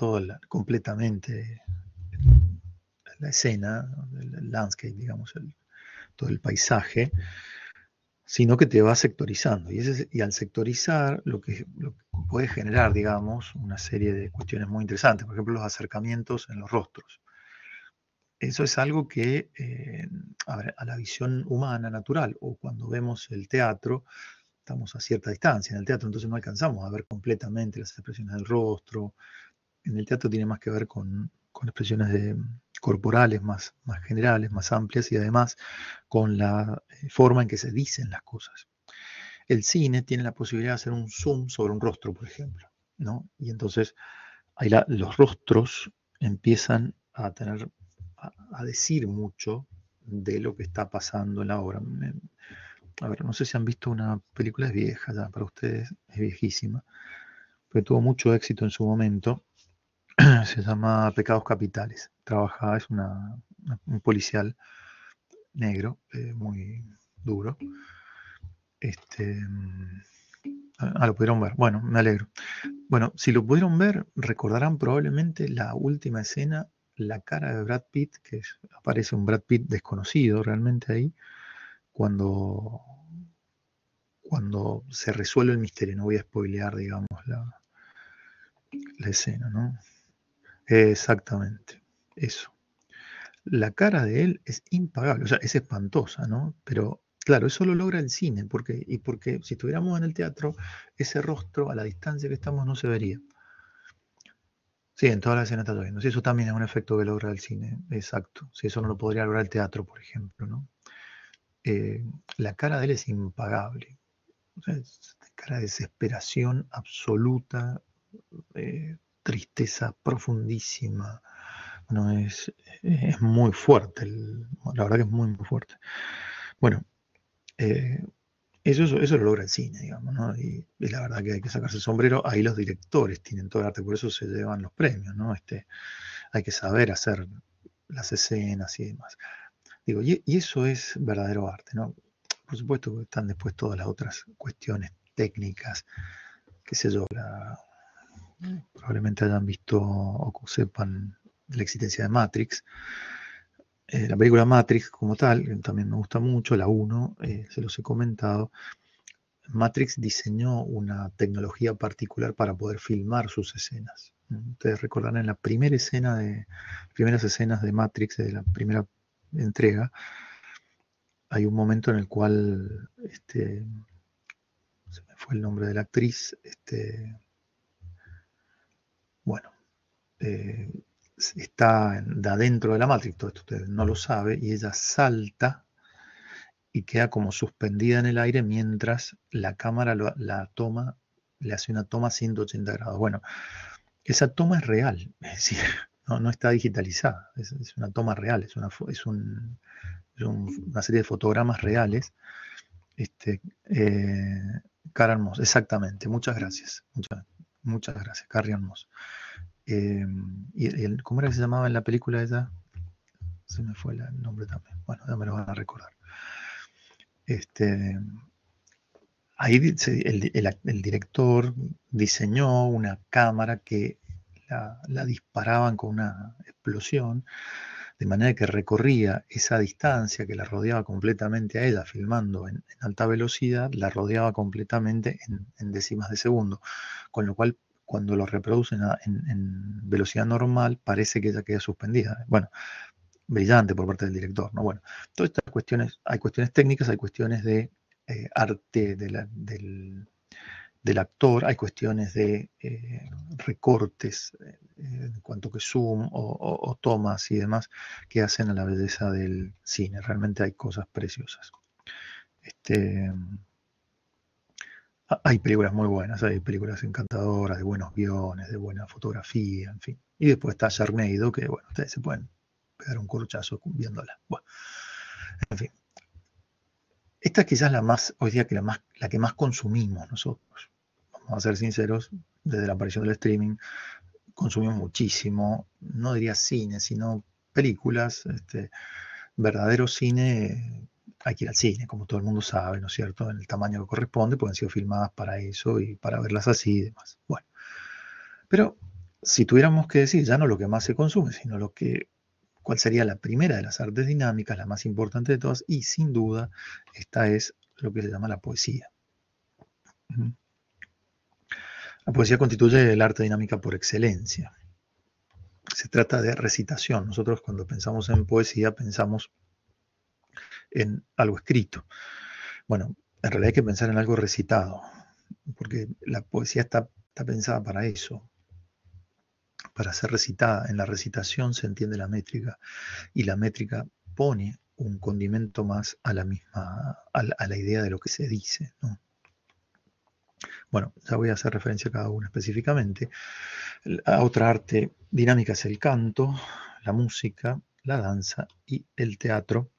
completamente la escena, el landscape, digamos, todo el paisaje, sino que te va sectorizando. Y al sectorizar, lo que puede generar, digamos, una serie de cuestiones muy interesantes. Por ejemplo, los acercamientos en los rostros. Eso es algo que a la visión humana natural, o cuando vemos el teatro, estamos a cierta distancia en el teatro, entonces no alcanzamos a ver completamente las expresiones del rostro. En el teatro tiene más que ver con expresiones corporales más generales, más amplias, y además con la forma en que se dicen las cosas. El cine tiene la posibilidad de hacer un zoom sobre un rostro, por ejemplo, ¿no? Y entonces ahí los rostros empiezan a decir mucho de lo que está pasando en la obra. A ver, no sé si han visto una película, es vieja ya, para ustedes es viejísima, pero tuvo mucho éxito en su momento. Se llama Pecados Capitales. Es un policial negro, muy duro. Lo pudieron ver. Bueno, me alegro. Bueno, si lo pudieron ver, recordarán probablemente la última escena, la cara de Brad Pitt, aparece un Brad Pitt desconocido realmente ahí, cuando, cuando se resuelve el misterio. No voy a spoilear, digamos, la escena, ¿no? Exactamente, eso. La cara de él es impagable, o sea, es espantosa, ¿no? Pero claro, eso lo logra el cine, porque si estuviéramos en el teatro, ese rostro a la distancia que estamos no se vería. Sí, en toda la escena está lloviendo. Sí, eso también es un efecto que logra el cine, exacto. Sí, eso no lo podría lograr el teatro, por ejemplo, ¿no? Eh, la cara de él es impagable. O sea, es cara de desesperación absoluta, tristeza profundísima. Bueno, es muy fuerte, la verdad que es muy, muy fuerte. Bueno, eh, eso lo logra el cine, digamos, ¿no? Y la verdad que hay que sacarse el sombrero. Ahí los directores tienen todo el arte, por eso se llevan los premios, ¿no? Hay que saber hacer las escenas y demás. Digo, y eso es verdadero arte, ¿no? Por supuesto que están después todas las otras cuestiones técnicas, qué sé yo, probablemente hayan visto o sepan de la existencia de Matrix. La película Matrix como tal, que también me gusta mucho, la 1, se los he comentado. Matrix diseñó una tecnología particular para poder filmar sus escenas. Ustedes recordarán en la primeras escenas de Matrix, de la primera entrega, hay un momento en el cual, se me fue el nombre de la actriz, bueno, eh, está dentro de la Matrix, todo esto usted no lo sabe, y ella salta y queda como suspendida en el aire mientras la cámara la toma, le hace una toma a 180 grados. Bueno, esa toma es real, es decir, no está digitalizada, es una toma real, una serie de fotogramas reales. Eh, Karen Moss, exactamente, muchas gracias, muchas gracias, Karen Moss. ¿Cómo era que se llamaba en la película ella? Se me fue el nombre también. Bueno, ya me lo van a recordar. Ahí el director diseñó una cámara que la disparaban con una explosión de manera que recorría esa distancia que la rodeaba completamente a ella, filmando en alta velocidad, la rodeaba completamente en décimas de segundo, con lo cual cuando lo reproducen en velocidad normal parece que ella queda suspendida. Bueno, brillante por parte del director, ¿no? Bueno, todas estas cuestiones, hay cuestiones técnicas, hay cuestiones de arte del actor, hay cuestiones de recortes en cuanto que zoom o tomas y demás que hacen a la belleza del cine. Realmente hay cosas preciosas. Este, hay películas muy buenas, hay películas encantadoras, de buenos guiones, de buena fotografía, en fin. Y después está Sharknado, que bueno, ustedes se pueden pegar un corchazo viéndola. Bueno, en fin. Esta quizás es la más, hoy día que la que más consumimos nosotros. Vamos a ser sinceros, desde la aparición del streaming consumimos muchísimo, no diría cine, sino películas, verdadero cine, hay que ir al cine, como todo el mundo sabe, ¿no es cierto? En el tamaño que corresponde, pues han sido filmadas para eso y para verlas así y demás. Bueno, pero si tuviéramos que decir ya no lo que más se consume, sino cuál sería la primera de las artes dinámicas, la más importante de todas, y sin duda esta es lo que se llama la poesía. La poesía constituye el arte dinámica por excelencia. Se trata de recitación. Nosotros cuando pensamos en poesía pensamos en algo escrito. Bueno, en realidad hay que pensar en algo recitado, porque la poesía está pensada para eso, para ser recitada. En la recitación se entiende la métrica y la métrica pone un condimento más a la misma, a la idea de lo que se dice, ¿no? Bueno, ya voy a hacer referencia a cada una específicamente. La otra arte dinámica es el canto, la música, la danza y el teatro.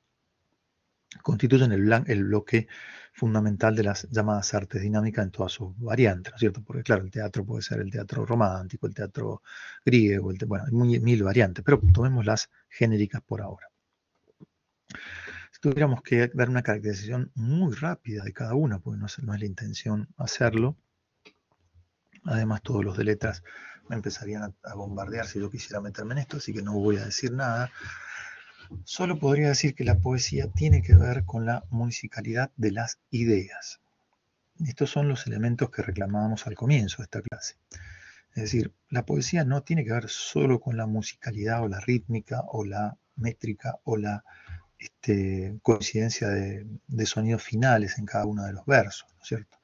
Constituyen el bloque fundamental de las llamadas artes dinámicas en todas sus variantes, ¿no es cierto? Porque claro, el teatro puede ser el teatro romántico, el teatro griego, bueno, hay mil variantes, pero tomemos las genéricas por ahora. Si tuviéramos que dar una caracterización muy rápida de cada una, porque no es la intención hacerlo, además todos los de letras me empezarían a bombardear si yo quisiera meterme en esto, así que no voy a decir nada. Solo podría decir que la poesía tiene que ver con la musicalidad de las ideas. Estos son los elementos que reclamábamos al comienzo de esta clase. Es decir, la poesía no tiene que ver solo con la musicalidad o la rítmica o la métrica o la coincidencia de sonidos finales en cada uno de los versos, ¿no es cierto?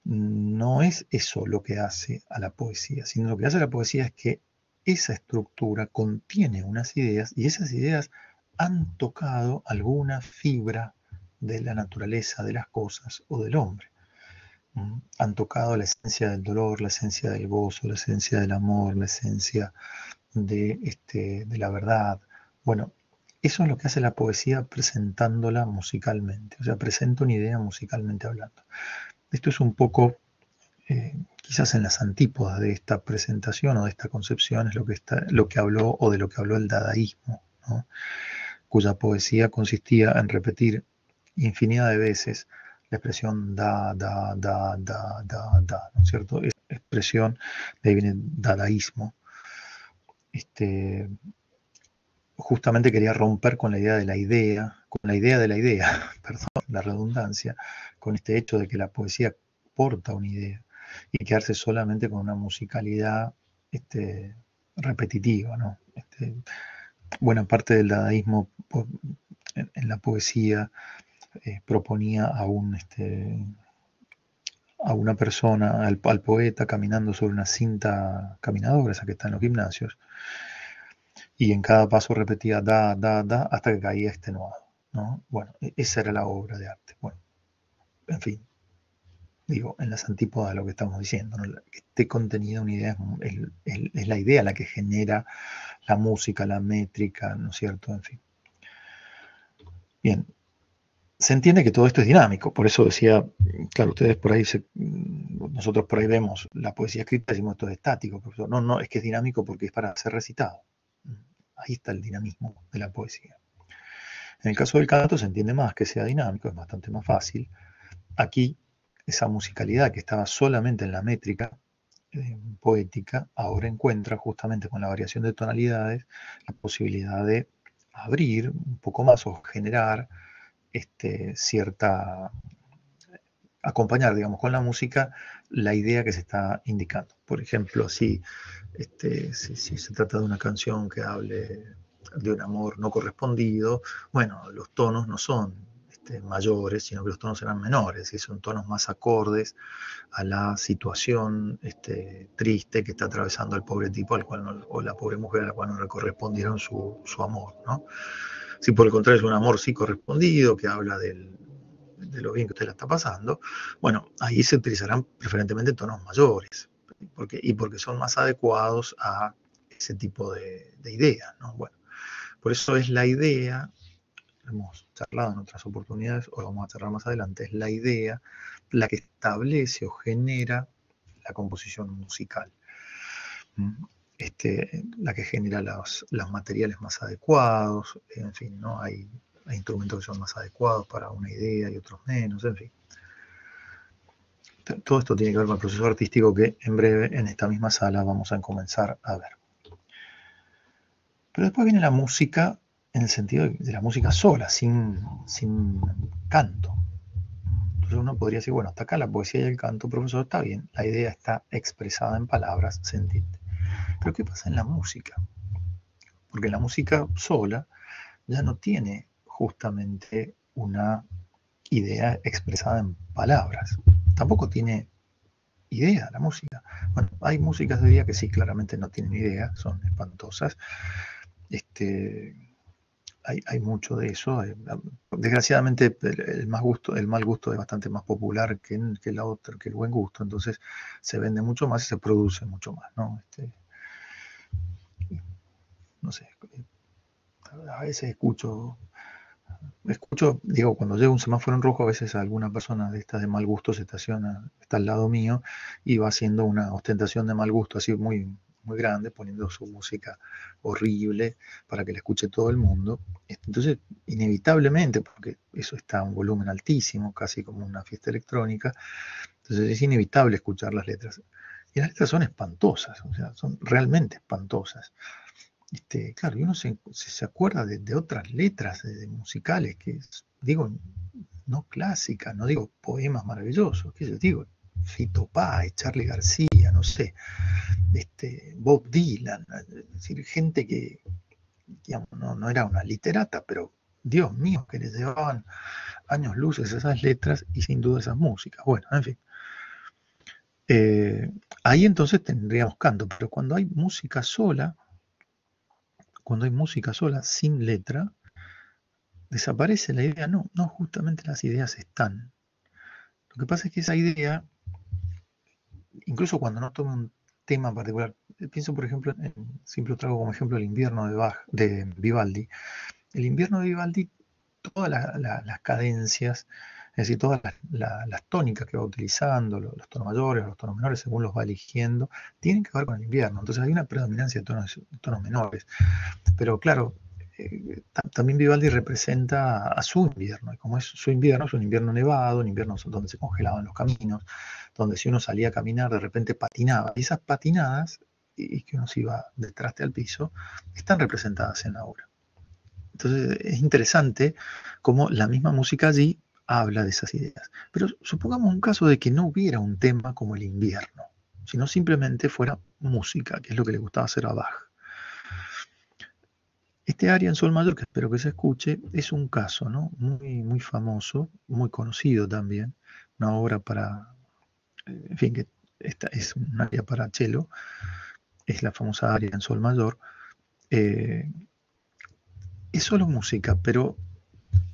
No es eso lo que hace a la poesía, sino lo que hace a la poesía es que esa estructura contiene unas ideas y esas ideas han tocado alguna fibra de la naturaleza de las cosas o del hombre. Han tocado la esencia del dolor, la esencia del gozo, la esencia del amor, la esencia de la verdad. Bueno, eso es lo que hace la poesía presentándola musicalmente, o sea, presenta una idea musicalmente hablando. Esto es un poco, quizás en las antípodas de esta presentación o de esta concepción, es lo que habló o de lo que habló el dadaísmo, ¿no? Cuya poesía consistía en repetir infinidad de veces la expresión da, da, da, da, da, da, ¿no es cierto? Esa expresión, de ahí viene dadaísmo. Justamente quería romper con la idea de la idea, con la idea de la idea, perdón, la redundancia, con este hecho de que la poesía porta una idea y quedarse solamente con una musicalidad repetitiva, ¿no? Buena parte del dadaísmo en la poesía proponía a una persona, al poeta, caminando sobre una cinta caminadora, esa que está en los gimnasios, y en cada paso repetía da, da, da, hasta que caía extenuado, ¿no? Bueno, esa era la obra de arte. Bueno, en fin, digo, en las antípodas de lo que estamos diciendo, ¿no? Que esté contenida una idea es la idea la que genera la música, la métrica, ¿no es cierto? En fin. Bien, se entiende que todo esto es dinámico, por eso decía, claro, ustedes por ahí, nosotros por ahí vemos la poesía escrita y decimos esto es estático, profesor. No, no, es que es dinámico porque es para ser recitado. Ahí está el dinamismo de la poesía. En el caso del canto se entiende más que sea dinámico, es bastante más fácil. Aquí, esa musicalidad que estaba solamente en la métrica poética, ahora encuentra justamente con la variación de tonalidades la posibilidad de abrir un poco más o generar cierta, acompañar, digamos, con la música la idea que se está indicando. Por ejemplo, si se trata de una canción que hable de un amor no correspondido, bueno, los tonos no son mayores, sino que los tonos serán menores y son tonos más acordes a la situación triste que está atravesando el pobre tipo al cual no, o la pobre mujer a la cual no le correspondieron su amor, ¿no? Si por el contrario es un amor sí correspondido, que habla de lo bien que usted la está pasando, bueno, ahí se utilizarán preferentemente tonos mayores, porque son más adecuados a ese tipo de ideas, ¿no? Bueno, por eso es la idea, hemos charlado en otras oportunidades, o lo vamos a charlar más adelante, es la idea la que establece o genera la composición musical. La que genera los materiales más adecuados, en fin, ¿no? Hay instrumentos que son más adecuados para una idea y otros menos, en fin. Todo esto tiene que ver con el proceso artístico que en breve en esta misma sala vamos a comenzar a ver. Pero después viene la música en el sentido de la música sola, sin canto. Entonces uno podría decir, bueno, hasta acá la poesía y el canto, profesor, está bien, la idea está expresada en palabras, se entiende. Pero ¿qué pasa en la música? Porque la música sola ya no tiene justamente una idea expresada en palabras. Tampoco tiene idea la música. Bueno, hay músicas de día que sí, claramente no tienen idea, son espantosas. Hay mucho de eso. Desgraciadamente el mal gusto es bastante más popular que el buen gusto, entonces se vende mucho más y se produce mucho más, ¿no? No sé, a veces escucho, digo, cuando llega un semáforo en rojo, a veces alguna persona de estas de mal gusto se estaciona, está al lado mío y va haciendo una ostentación de mal gusto así muy, muy grande, poniendo su música horrible para que la escuche todo el mundo. Entonces, inevitablemente, porque eso está a un volumen altísimo, casi como una fiesta electrónica, entonces es inevitable escuchar las letras. Y las letras son espantosas, o sea, son realmente espantosas. Claro, y uno se acuerda de otras letras musicales que, digo, no clásicas, no digo poemas maravillosos, que yo digo, Fito Páez, Charly García, no sé, Bob Dylan, es decir, gente que, digamos, no era una literata, pero Dios mío, que les llevaban años luces esas letras y sin duda esas músicas. Bueno, en fin. Ahí entonces tendríamos canto, pero cuando hay música sola, sin letra, desaparece la idea. No, no, justamente las ideas están. Lo que pasa es que esa idea, incluso cuando no tome un tema particular, pienso por ejemplo, siempre traigo como ejemplo el invierno de Vivaldi. El invierno de Vivaldi, todas las cadencias, es decir, todas las tónicas que va utilizando, los tonos mayores, los tonos menores, según los va eligiendo, tienen que ver con el invierno. Entonces hay una predominancia de tonos menores. Pero claro, también Vivaldi representa a su invierno, y como es su invierno, es un invierno nevado, un invierno donde se congelaban los caminos, donde si uno salía a caminar de repente patinaba, y esas patinadas, y que uno se iba de traste al piso, están representadas en la obra. Entonces es interesante cómo la misma música allí habla de esas ideas. Pero supongamos un caso de que no hubiera un tema como el invierno, sino simplemente fuera música, que es lo que le gustaba hacer a Bach. Este aria en sol mayor, que espero que se escuche, es un caso, ¿no? Muy, muy famoso, muy conocido también, una obra para, en fin, que esta es un aria para cello, es la famosa aria en sol mayor. Eh, es solo música, pero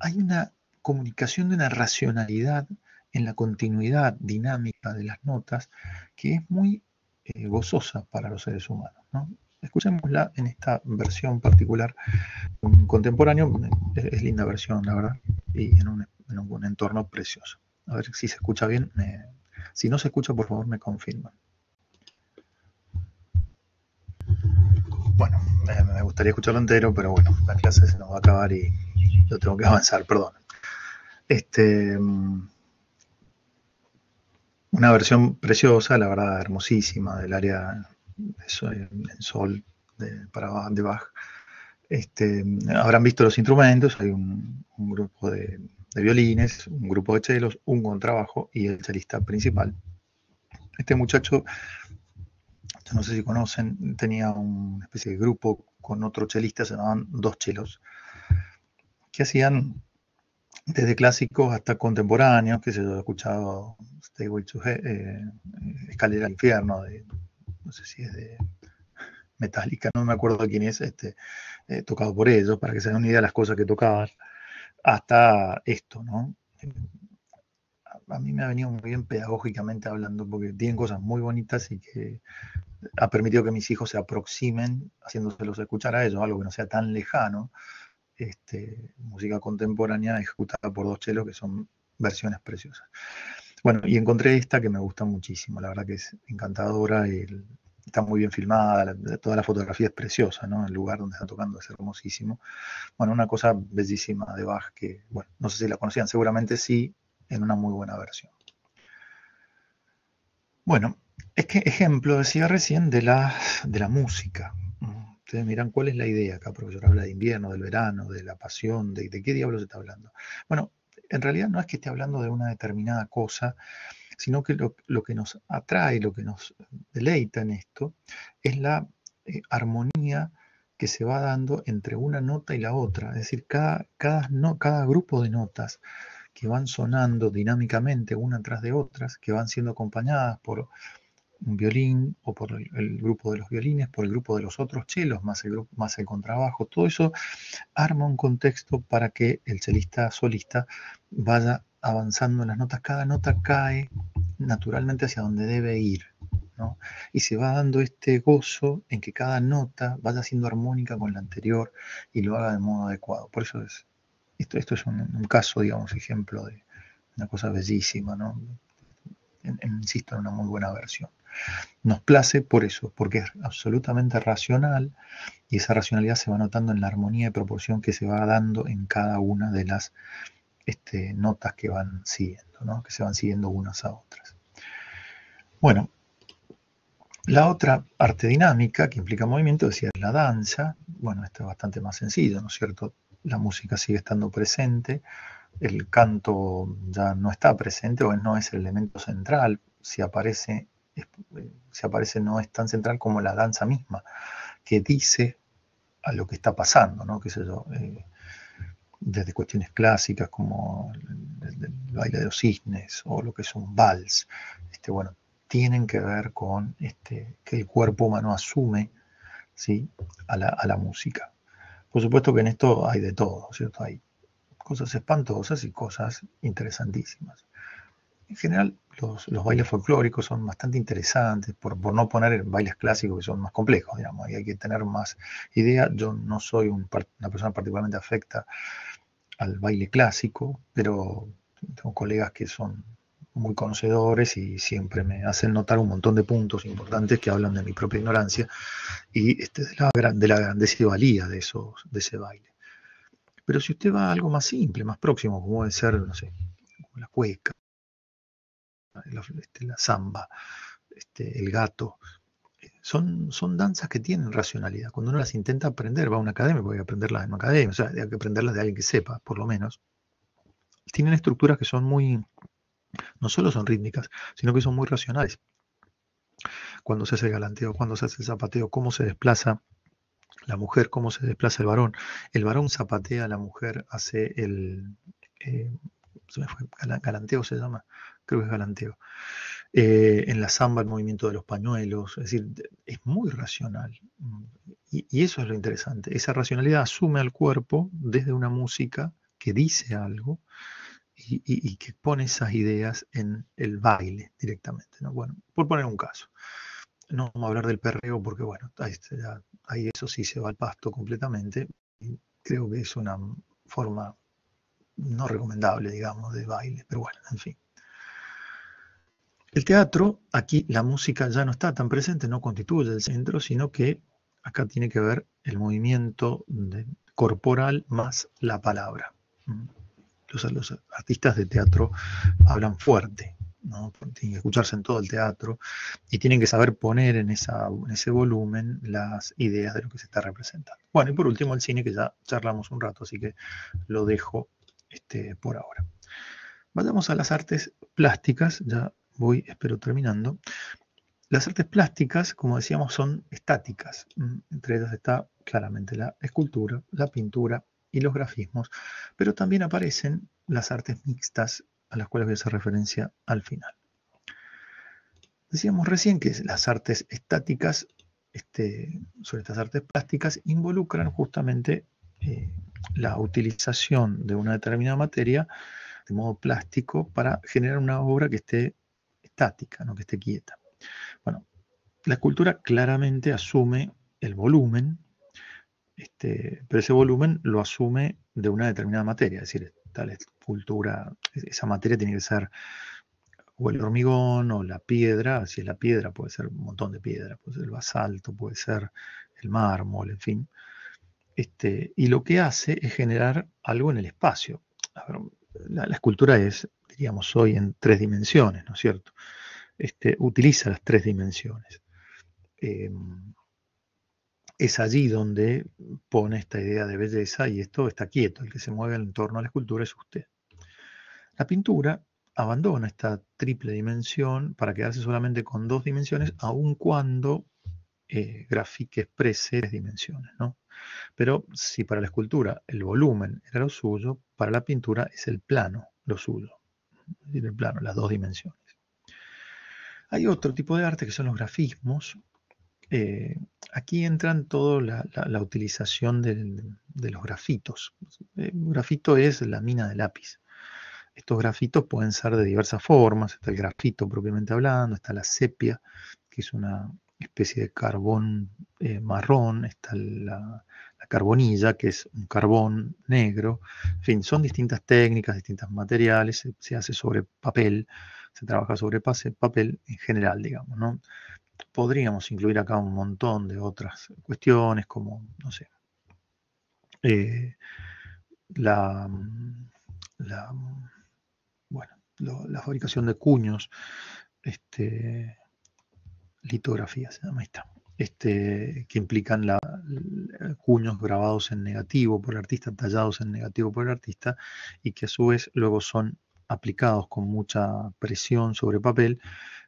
hay una comunicación de una racionalidad en la continuidad dinámica de las notas que es muy gozosa para los seres humanos, ¿no? Escuchémosla en esta versión particular. Un contemporáneo, es linda versión, la verdad, y en un entorno precioso. A ver si se escucha bien. Si no se escucha, por favor, me confirman. Bueno, me gustaría escucharlo entero, pero bueno, la clase se nos va a acabar y yo tengo que avanzar, perdón. Una versión preciosa, la verdad, hermosísima, del área en sol de Bach. Habrán visto los instrumentos, hay un grupo de violines, un grupo de chelos, un contrabajo y el chelista principal. Este muchacho, yo no sé si conocen, tenía una especie de grupo con otro chelista, se llamaban Dos Chelos, que hacían desde clásicos hasta contemporáneos, que se yo he escuchado Stairway to Escalera al Infierno, no sé si es de Metallica, no me acuerdo de quién es, tocado por ellos, para que se den una idea de las cosas que tocaban, hasta esto, ¿no? A mí me ha venido muy bien pedagógicamente hablando, porque tienen cosas muy bonitas y que ha permitido que mis hijos se aproximen haciéndoselos escuchar a ellos, algo que no sea tan lejano. Música contemporánea ejecutada por dos chelos, que son versiones preciosas. Bueno, y encontré esta que me gusta muchísimo, la verdad que es encantadora, está muy bien filmada, toda la fotografía es preciosa, ¿no? El lugar donde está tocando es hermosísimo. Bueno, una cosa bellísima de Bach que, bueno, no sé si la conocían, seguramente sí, en una muy buena versión. Bueno, es que ejemplo, decía recién, de la música. Ustedes miran cuál es la idea acá, profesor. Habla de invierno, del verano, de la pasión, de qué diablos está hablando. Bueno, en realidad no es que esté hablando de una determinada cosa, sino que lo que nos atrae, lo que nos deleita en esto, es la armonía que se va dando entre una nota y la otra. Es decir, cada grupo de notas que van sonando dinámicamente una tras de otras, que van siendo acompañadas por un violín o por el grupo de los violines, por el grupo de los otros chelos, más el contrabajo, todo eso arma un contexto para que el chelista solista vaya avanzando en las notas. Cada nota cae naturalmente hacia donde debe ir, ¿no? Y se va dando este gozo en que cada nota vaya siendo armónica con la anterior y lo haga de modo adecuado. Por eso esto es un caso, digamos, ejemplo de una cosa bellísima, ¿no? Insisto, en una muy buena versión. Nos place por eso, porque es absolutamente racional y esa racionalidad se va notando en la armonía y proporción que se va dando en cada una de las notas que van siguiendo, ¿no? Que se van siguiendo unas a otras. Bueno, la otra arte dinámica que implica movimiento, decía, es la danza. Bueno, esto es bastante más sencillo, ¿no es cierto? La música sigue estando presente, el canto ya no está presente o no es el elemento central. Si aparece no es tan central como la danza misma, que dice a lo que está pasando, ¿no? Qué sé yo, desde cuestiones clásicas como el baile de los cisnes o lo que es un vals, bueno, tienen que ver con que el cuerpo humano asume, ¿sí?, a la música. Por supuesto que en esto hay de todo, ¿cierto? Hay cosas espantosas y cosas interesantísimas. En general, los bailes folclóricos son bastante interesantes, por no poner bailes clásicos que son más complejos, digamos, ahí hay que tener más idea. Yo no soy una persona particularmente afecta al baile clásico, pero tengo colegas que son muy conocedores y siempre me hacen notar un montón de puntos importantes que hablan de mi propia ignorancia y de la grandeza y valía de ese baile. Pero si usted va a algo más simple, más próximo, como puede ser, no sé, como la cueca, la samba, el gato, son danzas que tienen racionalidad. Cuando uno las intenta aprender, va a una academia, porque hay que aprenderlas en una academia, o sea, hay que aprenderlas de alguien que sepa, por lo menos. Tienen estructuras que son no solo son rítmicas, sino que son muy racionales. Cuando se hace el galanteo, cuando se hace el zapateo, cómo se desplaza la mujer, cómo se desplaza el varón. El varón zapatea, la mujer hace se me fue, galanteo se llama, creo que es galanteo. En la samba el movimiento de los pañuelos, es decir, es muy racional. Y eso es lo interesante. Esa racionalidad asume al cuerpo desde una música que dice algo y que pone esas ideas en el baile directamente, ¿no? Bueno, por poner un caso. No vamos a hablar del perreo porque, bueno, ahí eso sí se va al pasto completamente. Y creo que es una forma no recomendable, digamos, de baile, pero bueno, en fin. El teatro, aquí la música ya no está tan presente, no constituye el centro, sino que acá tiene que ver el movimiento corporal más la palabra. Los artistas de teatro hablan fuerte, ¿no? Tienen que escucharse en todo el teatro y tienen que saber poner en ese volumen las ideas de lo que se está representando. Bueno, y por último el cine, que ya charlamos un rato, así que lo dejo por ahora. Vayamos a las artes plásticas, ya voy, espero, terminando. Las artes plásticas, como decíamos, son estáticas. Entre ellas está claramente la escultura, la pintura y los grafismos, pero también aparecen las artes mixtas, a las cuales voy a hacer referencia al final. Decíamos recién que las artes estáticas, sobre estas artes plásticas, involucran justamente la utilización de una determinada materia de modo plástico para generar una obra que esté estática, no que esté quieta. Bueno, la escultura claramente asume el volumen, pero ese volumen lo asume de una determinada materia, es decir, tal escultura, esa materia tiene que ser o el hormigón o la piedra. Si es la piedra, puede ser un montón de piedra, puede ser el basalto, puede ser el mármol, en fin. Y lo que hace es generar algo en el espacio. A ver, la escultura es, diríamos hoy, en 3 dimensiones, ¿no es cierto? Utiliza las 3 dimensiones. Es allí donde pone esta idea de belleza y esto está quieto. El que se mueve en torno a la escultura es usted. La pintura abandona esta triple dimensión para quedarse solamente con 2 dimensiones, aun cuando grafique, exprese 3 dimensiones, ¿no? Pero si para la escultura el volumen era lo suyo, para la pintura es el plano lo suyo. Es decir, el plano, las 2 dimensiones. Hay otro tipo de arte que son los grafismos. Aquí entran toda la utilización de los grafitos. Un grafito es la mina de lápiz. Estos grafitos pueden ser de diversas formas. Está el grafito propiamente hablando, está la sepia, que es una especie de carbón marrón, está la carbonilla, que es un carbón negro. En fin, son distintas técnicas, distintos materiales, se hace sobre papel, se trabaja sobre papel en general, digamos, ¿no? Podríamos incluir acá un montón de otras cuestiones, como, no sé, la, la, bueno, la fabricación de cuños, litografía se llama, ahí está, que implican cuños grabados en negativo por el artista, tallados en negativo por el artista, y que a su vez luego son aplicados con mucha presión sobre papel,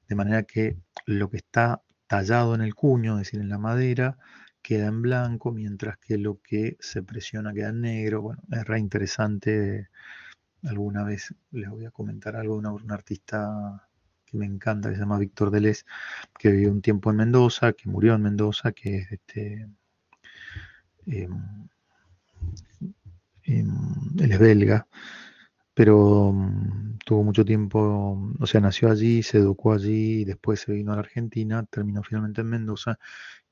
de manera que lo que está tallado en el cuño, es decir, en la madera, queda en blanco, mientras que lo que se presiona queda en negro. Bueno, es re interesante. Alguna vez les voy a comentar algo de un artista que me encanta, que se llama Víctor Deleuze, que vivió un tiempo en Mendoza, que murió en Mendoza, que es él es belga, pero tuvo mucho tiempo, o sea, nació allí, se educó allí, y después se vino a la Argentina, terminó finalmente en Mendoza,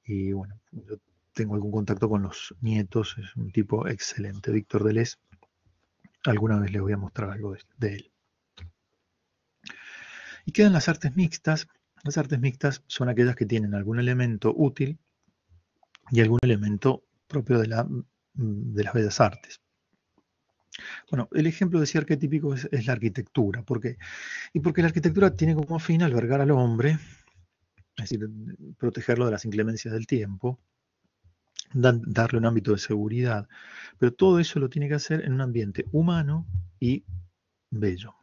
y bueno, yo tengo algún contacto con los nietos, es un tipo excelente, Víctor Deleuze. Alguna vez les voy a mostrar algo de él. Y quedan las artes mixtas. Las artes mixtas son aquellas que tienen algún elemento útil y algún elemento propio de las bellas artes. Bueno, el ejemplo decía arquetípico es la arquitectura. ¿Por qué? Y porque la arquitectura tiene como fin albergar al hombre, es decir, protegerlo de las inclemencias del tiempo, darle un ámbito de seguridad, pero todo eso lo tiene que hacer en un ambiente humano y bello.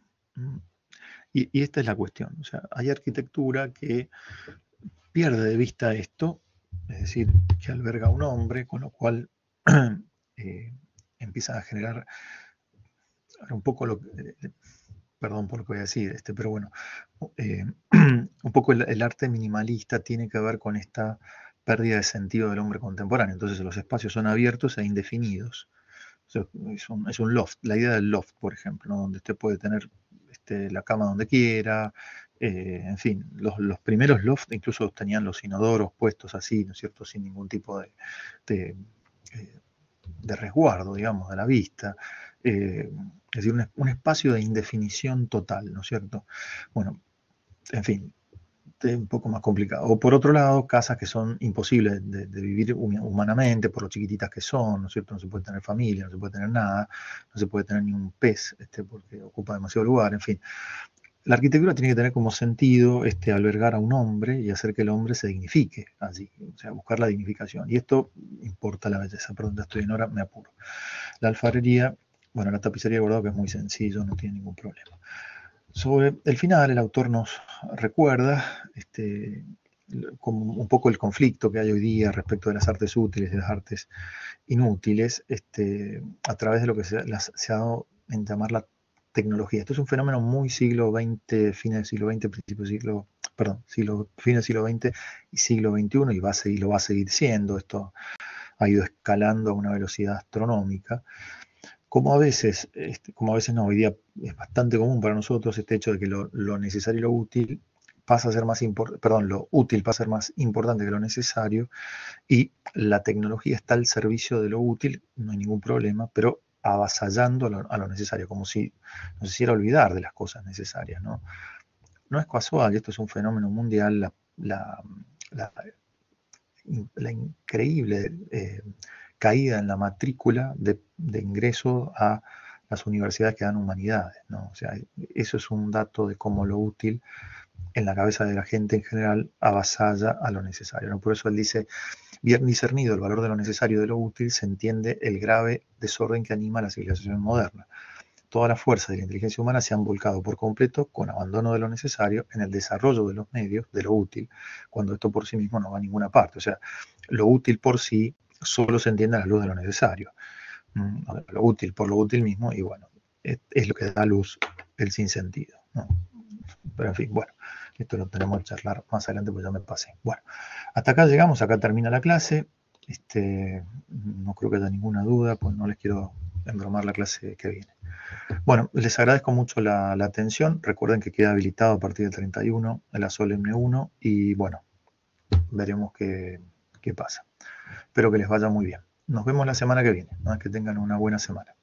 Y esta es la cuestión. O sea, hay arquitectura que pierde de vista esto, es decir, que alberga a un hombre, con lo cual empieza a generar un poco perdón por lo que voy a decir, pero bueno, un poco el arte minimalista tiene que ver con esta pérdida de sentido del hombre contemporáneo. Entonces los espacios son abiertos e indefinidos. O sea, es un loft, la idea del loft, por ejemplo, ¿no? Donde usted puede tener la cama donde quiera, en fin, los primeros loft incluso tenían los inodoros puestos así, ¿no es cierto?, sin ningún tipo de resguardo, digamos, de la vista. Es decir, un espacio de indefinición total, ¿no es cierto? Bueno, en fin, un poco más complicado. O por otro lado, casas que son imposibles de vivir humanamente por lo chiquititas que son, ¿no es cierto? No se puede tener familia, no se puede tener nada, no se puede tener ni un pez, porque ocupa demasiado lugar, en fin. la arquitectura tiene que tener como sentido albergar a un hombre y hacer que el hombre se dignifique allí, o sea, buscar la dignificación. Y esto importa la belleza. Perdón, ya estoy en hora, me apuro. La alfarería, bueno, la tapicería de bordado, que es muy sencillo, no tiene ningún problema. Sobre el final, el autor nos recuerda como un poco el conflicto que hay hoy día respecto de las artes útiles y las artes inútiles, a través de lo que se ha dado en llamar la tecnología. Esto es un fenómeno muy siglo XX, fines del siglo XX, principio del siglo, perdón, fines del siglo XX y siglo XXI, y lo va a seguir siendo. Esto ha ido escalando a una velocidad astronómica. Como a veces no, hoy día es bastante común para nosotros este hecho de que lo necesario y lo útil pasa a ser más importante, perdón, lo útil pasa a ser más importante que lo necesario, y la tecnología está al servicio de lo útil, no hay ningún problema, pero avasallando a lo necesario, como si nos hiciera olvidar de las cosas necesarias, ¿no? No es casual, esto es un fenómeno mundial, la, la increíble caída en la matrícula de ingreso a las universidades que dan humanidades, ¿no? O sea, eso es un dato de cómo lo útil en la cabeza de la gente en general avasalla a lo necesario, ¿no? Por eso él dice, bien discernido el valor de lo necesario y de lo útil, se entiende el grave desorden que anima a la civilización moderna. Todas las fuerzas de la inteligencia humana se han volcado por completo, con abandono de lo necesario, en el desarrollo de los medios, de lo útil, cuando esto por sí mismo no va a ninguna parte. O sea, lo útil por sí solo se entiende a la luz de lo necesario. Lo útil por lo útil mismo, y bueno, es lo que da luz el sinsentido, ¿no? Pero en fin, bueno, esto lo tenemos que charlar más adelante porque ya me pasé. Bueno, hasta acá llegamos, acá termina la clase. No creo que haya ninguna duda, pues no les quiero embromar la clase que viene. Bueno, les agradezco mucho la atención. Recuerden que queda habilitado a partir del 31 la Solemne 1 y bueno, veremos qué pasa. Espero que les vaya muy bien. Nos vemos la semana que viene, ¿no? Que tengan una buena semana.